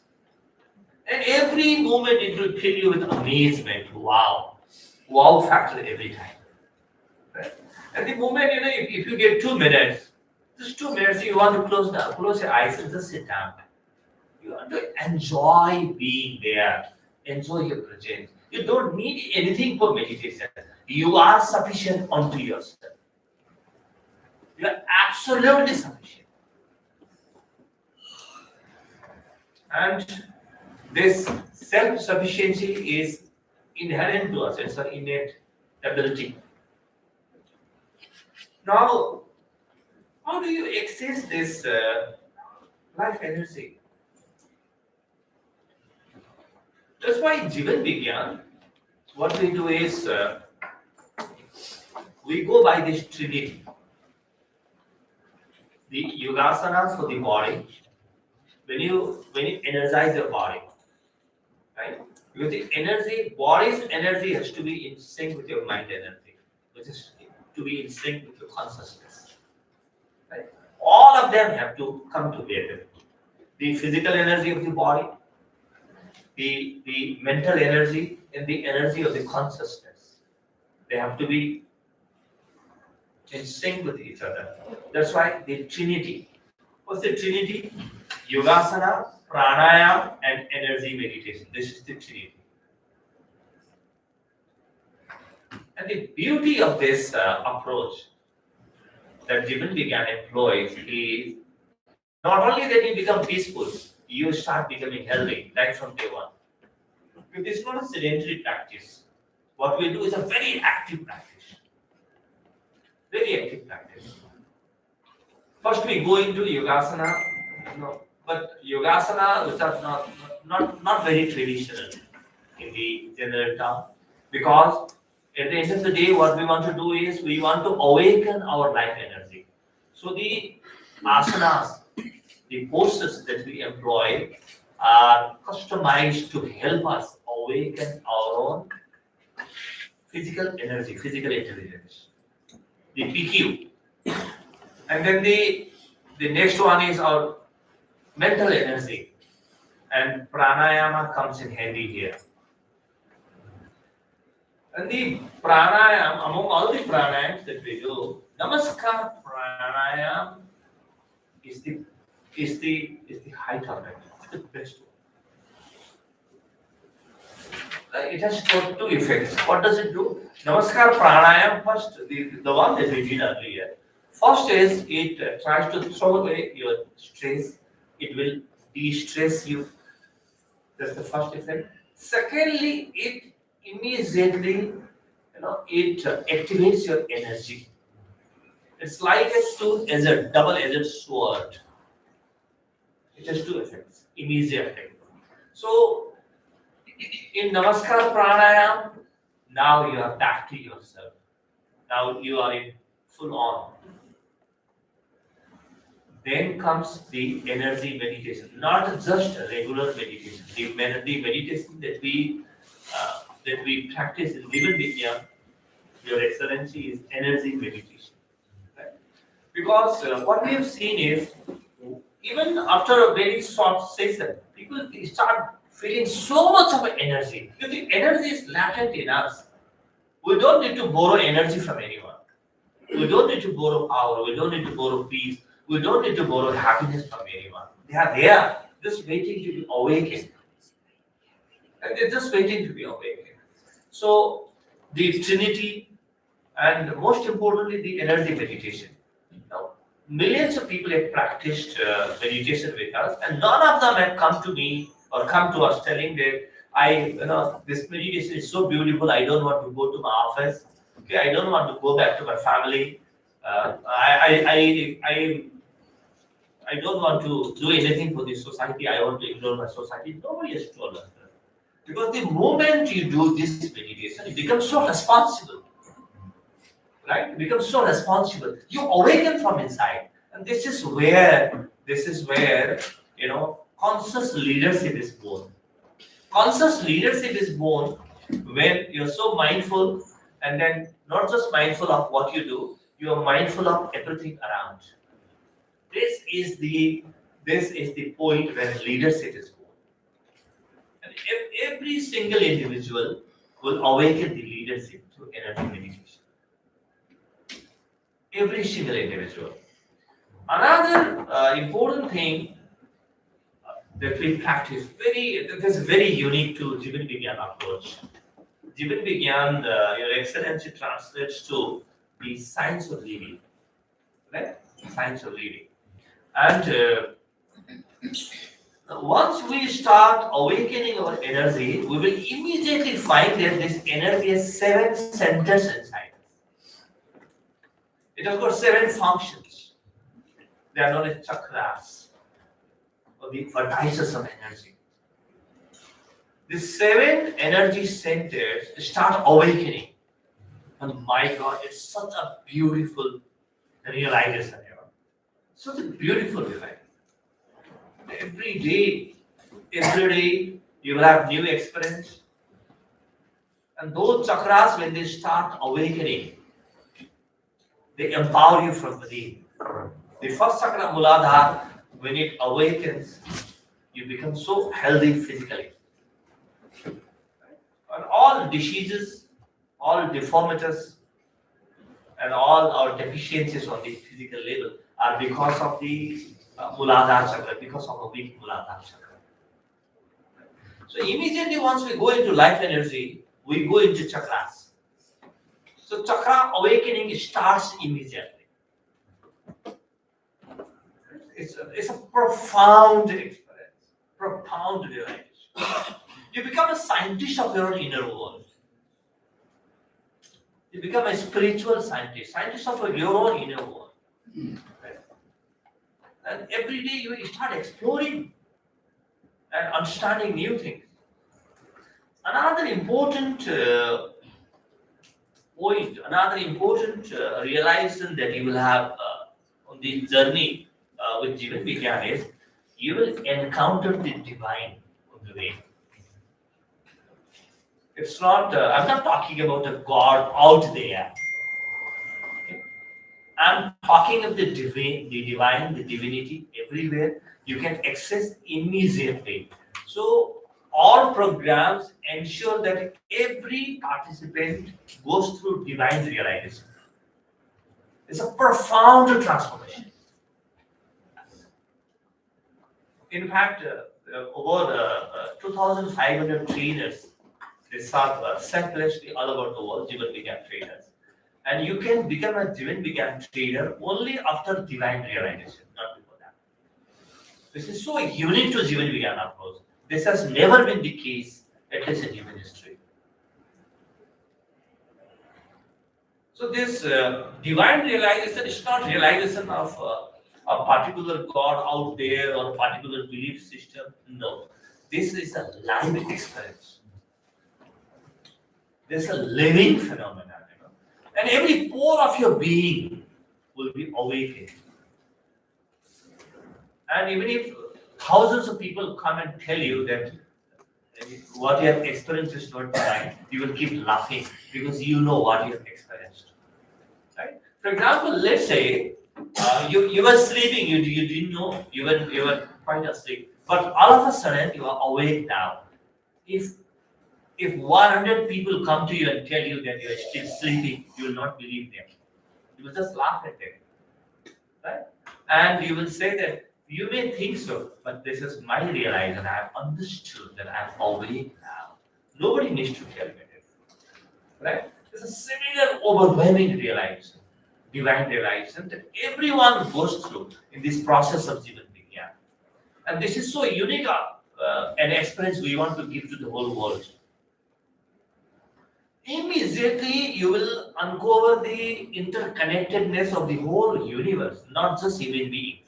And every moment it will fill you with amazement. Wow factor every time. Right? And the moment, if you get 2 minutes, just 2 minutes, you want to close your eyes and just sit down. You want to enjoy being there, enjoy your presence. You don't need anything for meditation. You are sufficient unto yourself. You are absolutely sufficient. And this self-sufficiency is inherent to us. It's an innate ability. Now, how do you access this life energy? That's why in Jivan Vigyan, what we do is we go by this trinity. The yogasana for the body. When you energize your body, right? Because the body's energy has to be in sync with your mind energy, which is to be in sync with your consciousness. Right? All of them have to come together. The physical energy of the body, the mental energy, and the energy of the consciousness. They have to be in sync with each other. That's why the Trinity. What's the Trinity? Yogasana, pranayama, and energy meditation. This is the Trinity. And the beauty of this approach that Jivan Vigyan employs is not only that you become peaceful, you start becoming healthy right from day one. Because it's not a sedentary practice. What we do is a very active practice. Very active practice. First we go into Yogasana, but Yogasana which are not very traditional in the general term, because at the end of the day, what we want to do is we want to awaken our life energy. So the asanas, the poses that we employ are customized to help us awaken our own physical energy, physical intelligence, the PQ. And then the next one is our mental energy. And pranayama comes in handy here. And the pranayam, among all the pranayams that we do, namaskar pranayam is the height of it. It's the best one. It has got two effects. What does it do? Namaskar pranayam, first, the one that we did earlier. First is it tries to throw away your stress. It will de-stress you. That's the first effect. Secondly, it immediately, it activates your energy. It's like a double-edged sword. It has two effects, immediate effect. So, in Namaskar Pranayam, now you are back to yourself. Now you are in full on. Then comes the energy meditation, not just a regular meditation. The meditation that we practice in Jivan Vigyan, Your Excellency, is energy meditation. Right? Because what we have seen is, even after a very short session, people start feeling so much of energy. Because the energy is latent in us. We don't need to borrow energy from anyone. We don't need to borrow power. We don't need to borrow peace. We don't need to borrow happiness from anyone. They are there, just waiting to be awakened. And they're just waiting to be awakened. So, the Trinity, and most importantly, the energy meditation. Now, millions of people have practiced meditation with us, and none of them have come to me or come to us telling that this meditation is so beautiful. I don't want to go to my office. Okay, I don't want to go back to my family. I don't want to do anything for this society. I want to ignore my society. Nobody has told us that. Because the moment you do this meditation, you become so responsible. Right? You become so responsible. You awaken from inside. And this is where conscious leadership is born. Conscious leadership is born when you're so mindful, and then not just mindful of what you do, you are mindful of everything around. This is the point where leadership is born. And every single individual will awaken the leadership through energy meditation. Every single individual. Another important thing that we practice, that's very unique to Jivan Vigyan approach. Jivan Vigyan, Your Excellency, translates to the science of living, right? Science of living. And once we start awakening our energy, we will immediately find that this energy has 7 centers inside us. It has got 7 functions. They are known as chakras, or the vertices of energy. The 7 energy centers start awakening. And my God, it's such a beautiful realization. Such a beautiful realization. Every day, you will have new experience. And those chakras, when they start awakening, they empower you from within. The first chakra, Muladhara, when it awakens, you become so healthy physically. And all diseases, all deformities, and all our deficiencies on the physical level are because of the Muladhara chakra, because of a weak Muladhara chakra. So immediately once we go into life energy, we go into chakras. So chakra awakening starts immediately. It's a profound experience, profound realization. You become a scientist of your inner world. You become a spiritual scientist, scientist of your own inner world. Right? And every day you start exploring and understanding new things. Another important point, another important realization that you will have on the journey with Jivan Vigyan is you will encounter the divine on the way. It's not, I'm not talking about a God out there. Okay? I'm talking of the divine, the divinity everywhere. You can access immediately. So all programs ensure that every participant goes through divine realization. It's a profound transformation. In fact, over 2,500 trainers, they serve selflessly all over the world, Jivan Vigyan trainers. And you can become a Jivan Vigyan trainer only after divine realization, not before that. This is so unique to Jivan Vigyan approach. This has never been the case, at least in human history. So this divine realization is not realization of a particular God out there or a particular belief system. No, this is a live experience. This is a living phenomenon, and every pore of your being will be awakened. And even if thousands of people come and tell you that what you have experienced is not divine, you will keep laughing because you know what you have experienced. Right? For example, let's say you were sleeping, you didn't know, you were quite asleep, but all of a sudden you are awake now. If 100 people come to you and tell you that you are still sleeping, you will not believe them. You will just laugh at them, right? And you will say that you may think so, but this is my realization. I have understood that I am awake now. Nobody needs to tell me this, right? It's a similar overwhelming realization, divine realization that everyone goes through in this process of Jivan Vigyan. And this is so unique an experience we want to give to the whole world. Immediately you will uncover the interconnectedness of the whole universe, not just human beings.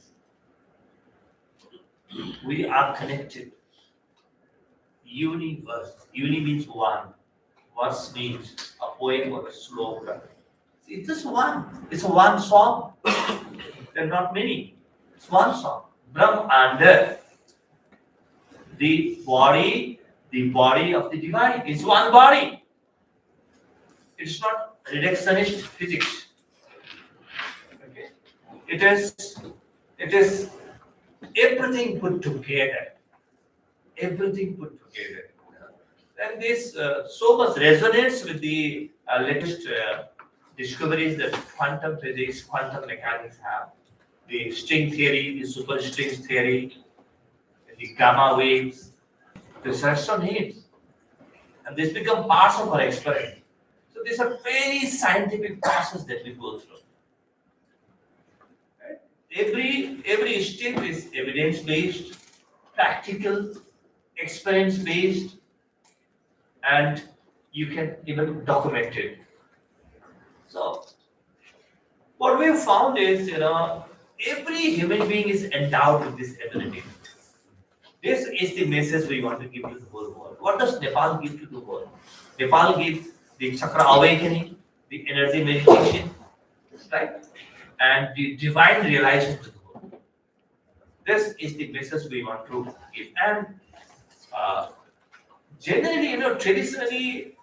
We are connected. Universe. Uni means one. Verse means a poem or a sloka. It's just one. It's one song. There are not many. It's one song. Brahm and the body of the divine is one body. It's not reductionist physics. Okay? It is everything put together. Everything put together. And this so much resonates with the latest discoveries that quantum physics, quantum mechanics have. The string theory, the superstrings theory, the gamma waves, the research on it. And this become parts of our experiment. So these are very scientific process that we go through. Right? Every step is evidence-based, practical, experience-based, and you can even document it. So what we have found is, every human being is endowed with this ability. This is the message we want to give to the whole world. What does Nepal give to the world? Nepal gives the chakra awakening, the energy meditation, right? And the divine realization to the world. This is the message we want to give. And generally, traditionally,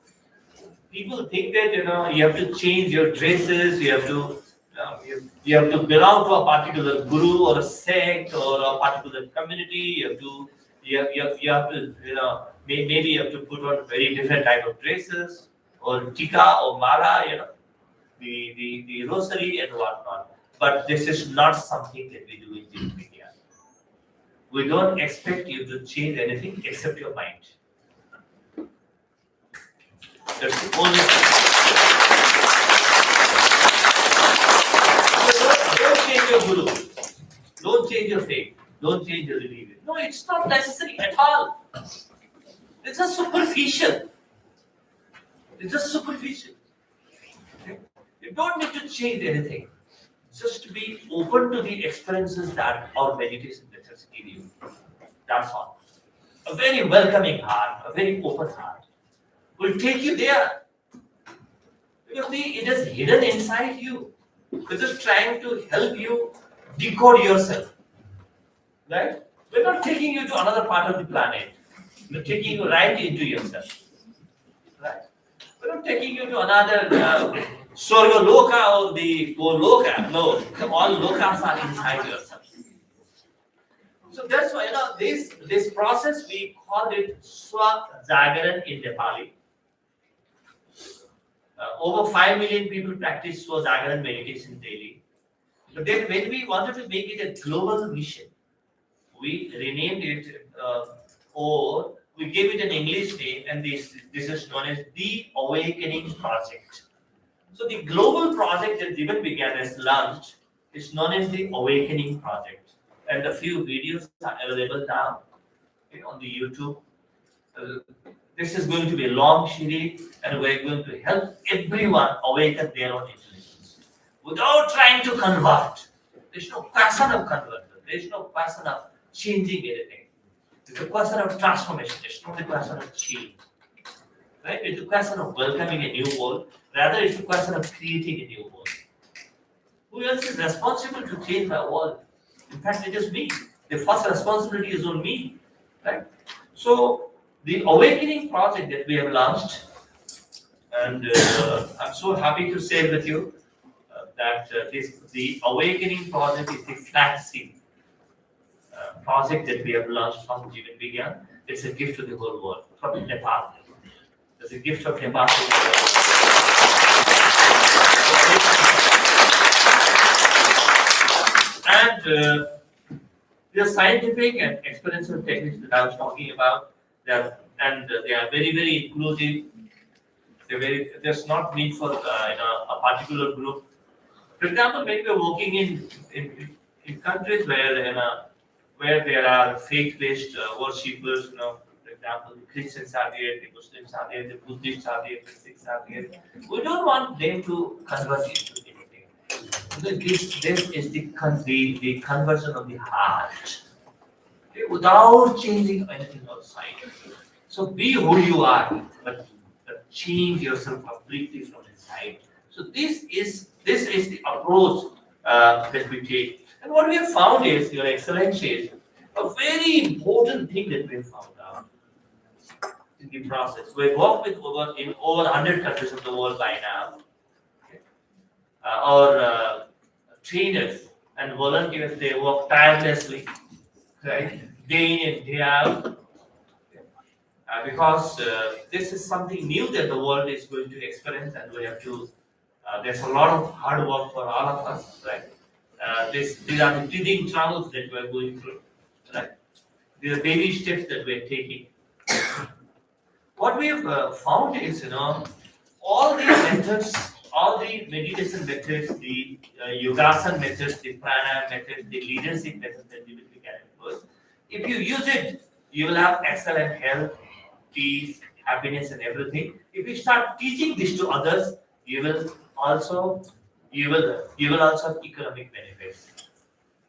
people think that you have to change your dresses, you have to belong to a particular guru or a sect or a particular community. You have to maybe you have to put on very different type of dresses or tika or mala, the rosary and whatnot. But this is not something that we do in Jivan Vigyan. We don't expect you to change anything except your mind. That's the only thing. Don't change your guru. Don't change your faith. Don't change your religion. No, it's not necessary at all. It's just superficial. It's just superficial. You don't need to change anything. Just to be open to the experiences that our meditation methods give you. That's all. A very welcoming heart, a very open heart will take you there. Because it is hidden inside you. It is trying to help you decode yourself. Right? We're not taking you to another part of the planet. We're taking you right into yourself. Right? We're not taking you to another Sorga Loka or the Loka. No, all lokas are inside yourself. So that's why this process we call it Swa Jagaran in Nepali. Over 5 million people practice Swa Jagaran meditation daily. But then when we wanted to make it a global mission, we renamed it or we gave it an English name, and this is known as the Awakening Project. So the global project that even began as launched is known as the Awakening Project, and a few videos are available now on the YouTube. This is going to be a long series, and we're going to help everyone awaken their own intelligence without trying to convert. There's no question of conversion. There's no question of changing anything. It's a question of transformation. It's not a question of change. Right? It's a question of welcoming a new world. Rather, it's a question of creating a new world. Who else is responsible to change the world? In fact, it is me. The first responsibility is on me. Right? So, the Awakening Project that we have launched, and I'm so happy to share with you that the Awakening Project is the flagship project that we have launched from Jivan Vigyan. It's a gift to the whole world from Nepal. It's a gift of Nepal to the world. And the scientific and experiential techniques that I was talking about, they are very, very inclusive. There's not need for a particular group. For example, when we're working in countries where there are faith-based worshippers, for example, the Christians are there, the Muslims are there, the Buddhists are there, the Sikhs are there. We don't want them to convert into anything. This is the conversion of the heart, okay, without changing anything outside. So be who you are, but change yourself completely from inside. So this is the approach that we take. And what we have found is, Your Excellencies, a very important thing that we have found out in the process. We work with over 100 countries of the world by now. Okay. Our trainers and volunteers, they work tirelessly, right, day in and day out, because this is something new that the world is going to experience, and we have to. There's a lot of hard work for all of us, right? These are the teething troubles that we're going through, right? These are baby steps that we're taking. What we have found is, all these methods, all the meditation methods, the yogasan methods, the pranayama methods, the leadership methods that we can employ, if you use it, you will have excellent health, peace, happiness, and everything. If you start teaching this to others, you will also have economic benefits.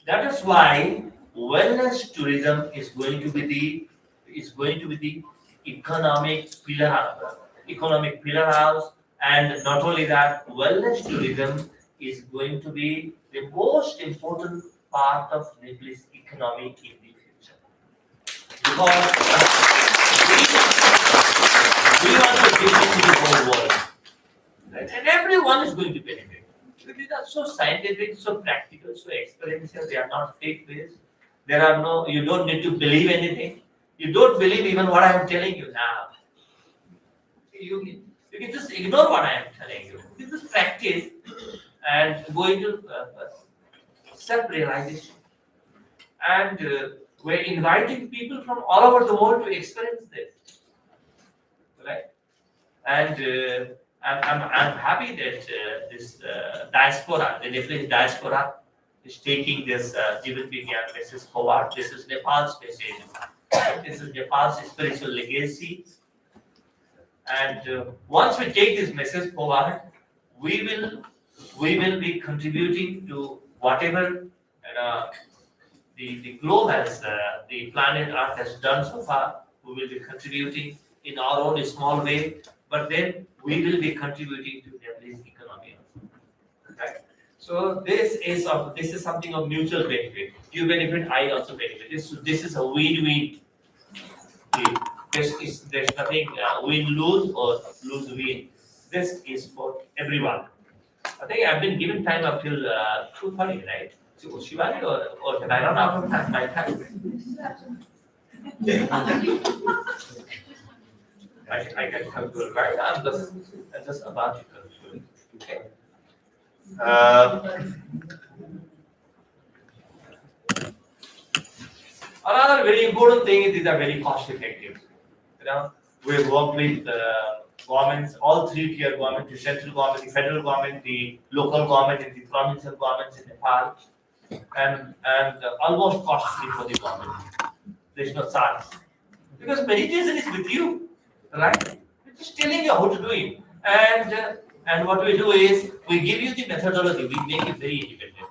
That is why wellness tourism is going to be the economic pillar house, and not only that, wellness tourism is going to be the most important part of Nepal's economy in the future, because we want to give it to the whole world, right? And everyone is going to benefit. These are so scientific, so practical, so experiential. They are not faith-based. You don't need to believe anything. You don't believe even what I am telling you now. You can just ignore what I am telling you. You just practice and go into self-realization. And we're inviting people from all over the world to experience this, right? And I'm happy that this diaspora, the Nepalese diaspora, is taking this Jivan Vigyan message forward. This is Nepal's message. This is Nepal's spiritual legacy. And once we take this message forward, we will we will be contributing to whatever the globe has, the planet Earth has done so far. We will be contributing in our own small way, but then we will be contributing to Nepalese economy. Right? So this is something of mutual benefit. You benefit, I also benefit. This is a win-win deal. There's nothing win-lose or lose-win. This is for everyone. I think I've been given time up till 2:30, right? So Shivani or can I run out of time? My time. I can conclude, right? I'm just about to conclude. Okay. Another very important thing is these are very cost effective. We work with governments, all three tier government, the central government, the federal government, the local government, and the provincial governments in Nepal, and almost costly for the government. There's no charge because meditation is with you, right? We're just telling you how to do it, and what we do is we give you the methodology. We make it very independent,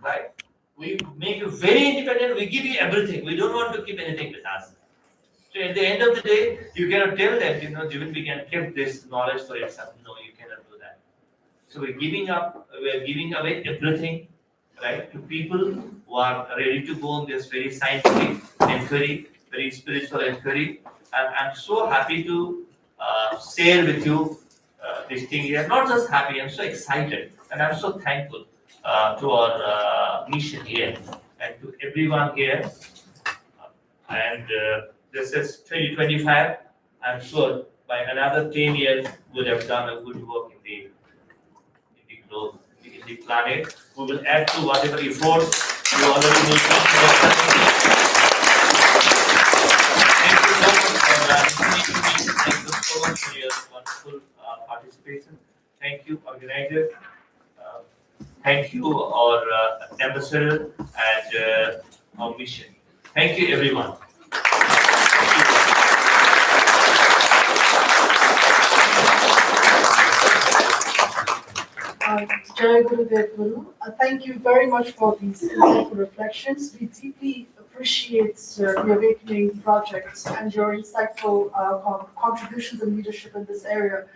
right? We make you very independent. We give you everything. We don't want to keep anything with us. So at the end of the day, you cannot tell them, Jivan, we can keep this knowledge for yourself. No, you cannot do that. So we're giving away everything, right, to people who are ready to go on this very scientific inquiry, very spiritual inquiry. And I'm so happy to share with you this thing here. Not just happy, I'm so excited, and I'm so thankful to our mission here and to everyone here. And this is 2025. I'm sure by another 10 years we'll have done a good work in the globe, in the planet. We will add to whatever efforts you already making. Thank you so much for your wonderful participation. Thank you, organizers. Thank you, our ambassador and our mission. Thank you, everyone. Jai Gurudev Guru. Thank you very much for these insightful reflections. We deeply appreciate the Awakening projects and your insightful contributions and leadership in this area.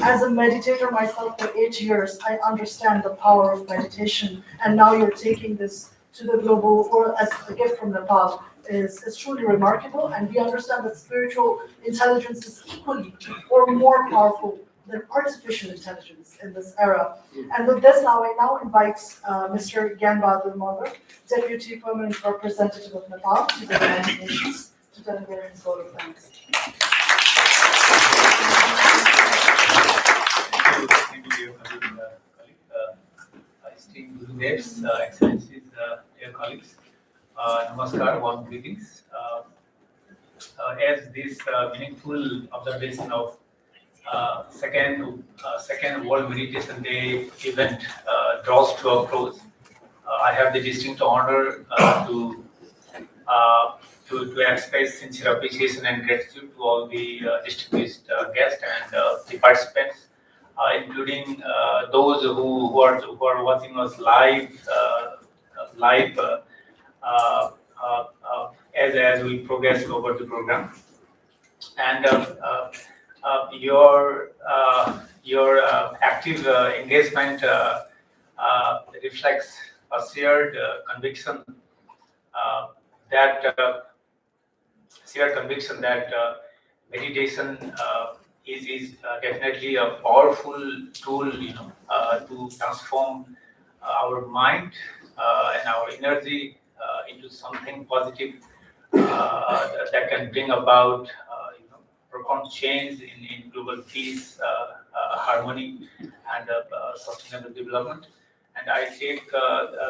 As a meditator myself for 8 years, I understand the power of meditation, and now you're taking this to the global world as a gift from Nepal is truly remarkable, and we understand that spiritual intelligence is equally or more powerful than artificial intelligence in this era. And with this now, I now invite Mr. Gyan Bahadur Magar, Deputy Permanent Representative of Nepal to the United Nations, to deliver his vote of thanks. Thank you, esteemed Gurudevs, Excellencies, dear colleagues. Namaskar, warm greetings. As this meaningful observation of second World Meditation Day event draws to a close, I have the distinct honor to express sincere appreciation and gratitude to all the distinguished guests and the participants, including those who are watching us live as we progress over the program. And your active engagement reflects a shared conviction that meditation is definitely a powerful tool, to transform our mind and our energy into something positive that can bring about profound change in global peace, harmony, and sustainable development. And I take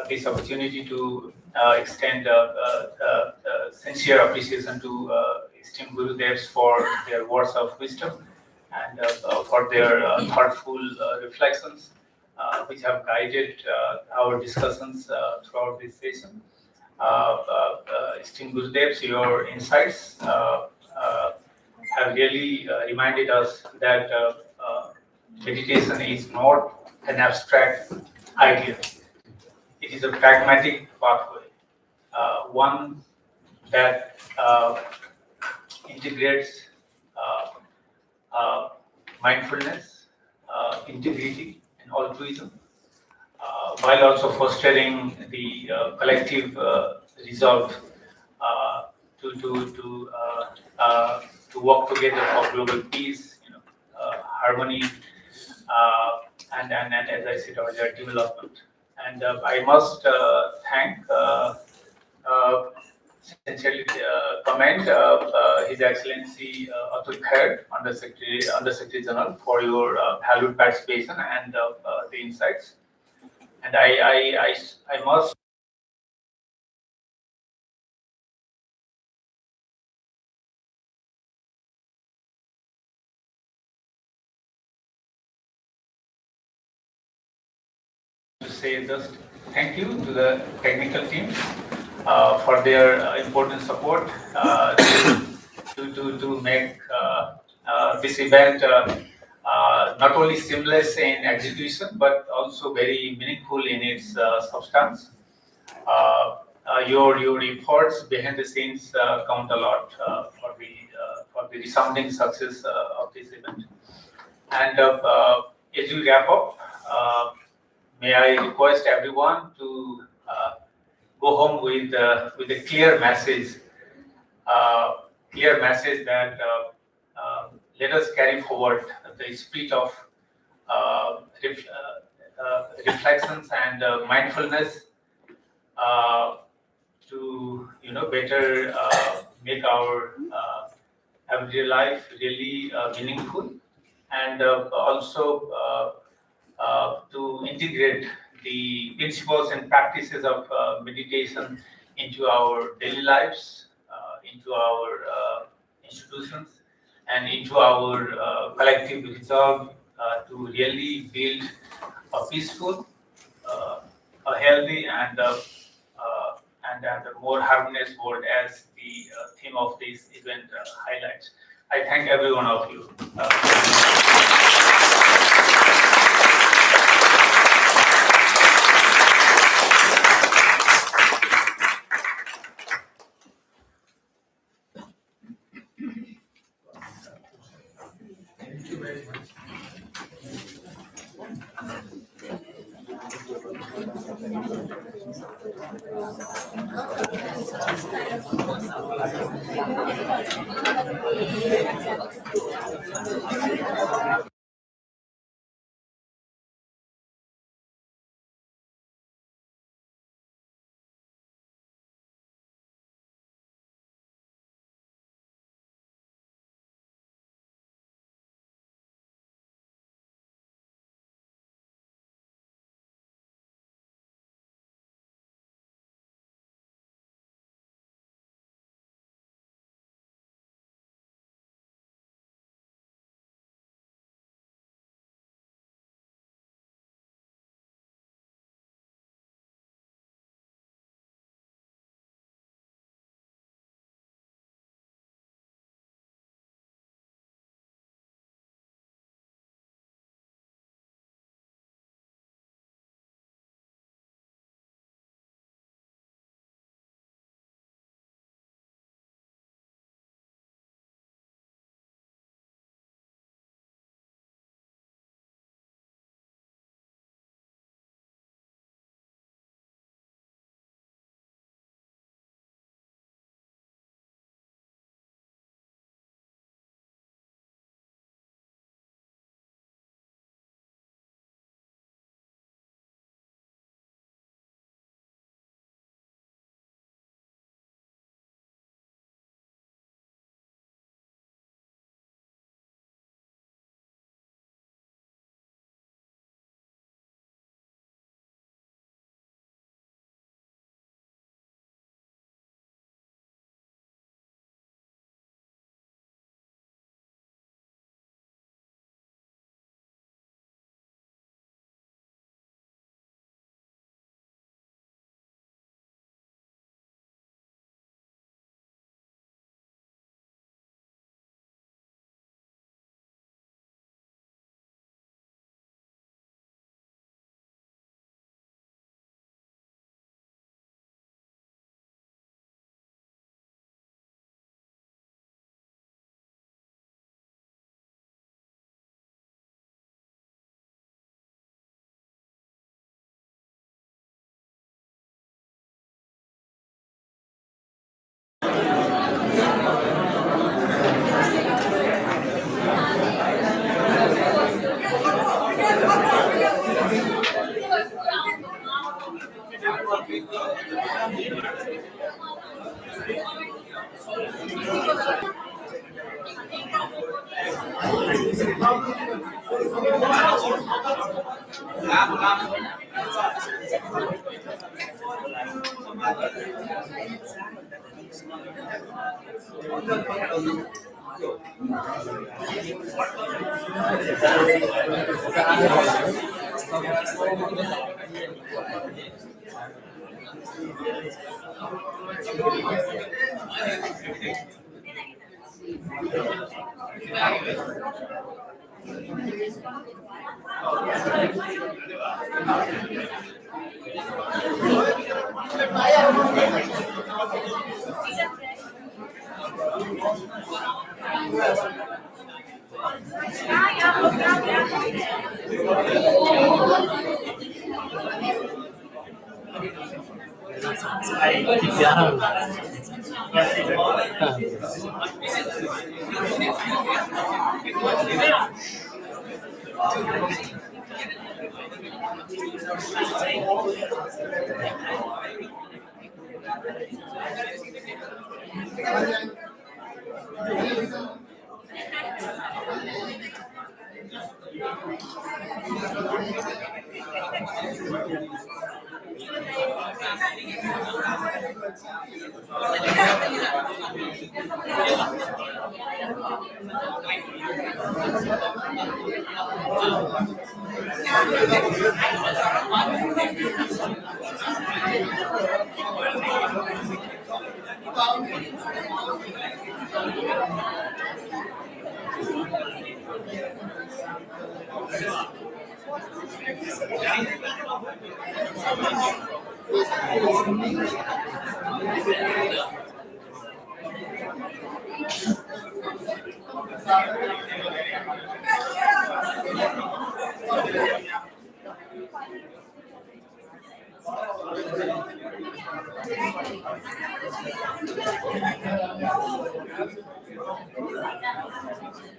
this opportunity to extend sincere appreciation to esteemed Gurudevs for their words of wisdom and for their thoughtful reflections, which have guided our discussions throughout this session. Esteemed Gurudevs, your insights have really reminded us that meditation is not an abstract idea. It is a pragmatic pathway, one that integrates uh, uh, mindfulness, integrity, and altruism, while also fostering the collective resolve uh, to to to uh, to work together for global peace, harmony, and as I said earlier, development. And I must thank. Sincerely commend His Excellency Atul Khair, Under Secretary General, for your valued participation and the insights. And I must say just thank you to the technical team for their important support to make this event not only seamless in execution but also very meaningful in its substance. Your efforts behind the scenes count a lot for the resounding success of this event. And as we wrap up, may I request everyone to go home with a clear message that let us carry forward the spirit of reflections and mindfulness uh, to better make our everyday life really meaningful, and also to integrate the principles and practices of meditation into our daily lives, into our institutions, and into our collective resolve to really build a peaceful, a healthy, and a more harmonious world, as the theme of this event highlights. I thank every one of you.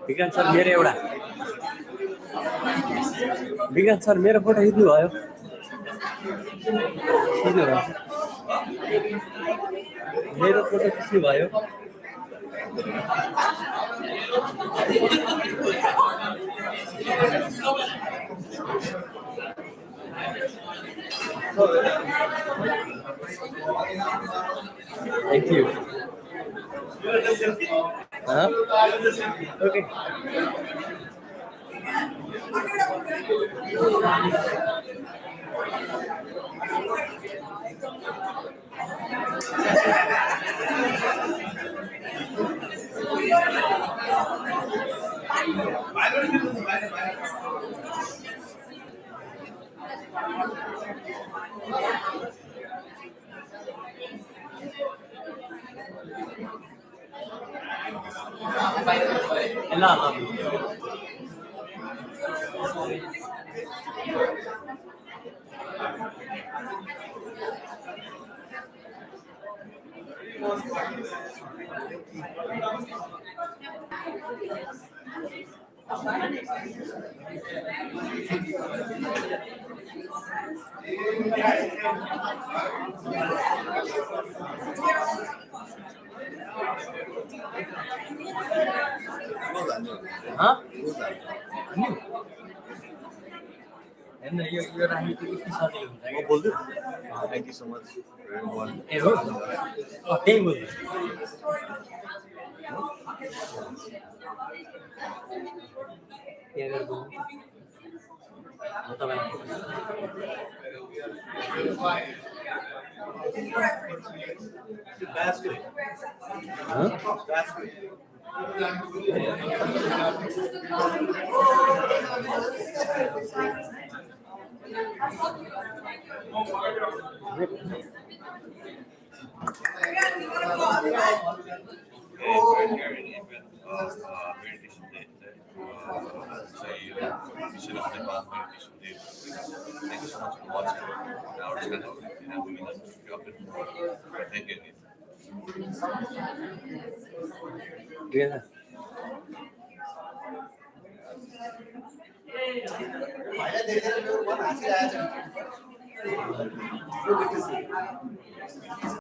विज्ञान sir मेरो एउटा विज्ञान sir मेरो photo खिच्नु भयो मेरो photo खिच्नु भयो Thank you. Okay. Huh? And you're right. Thank you so much for everyone. Oh, table. Meditation day. Mission of Nepal meditation day. Thank you so much for watching. Our channel. Thank you. Yeah.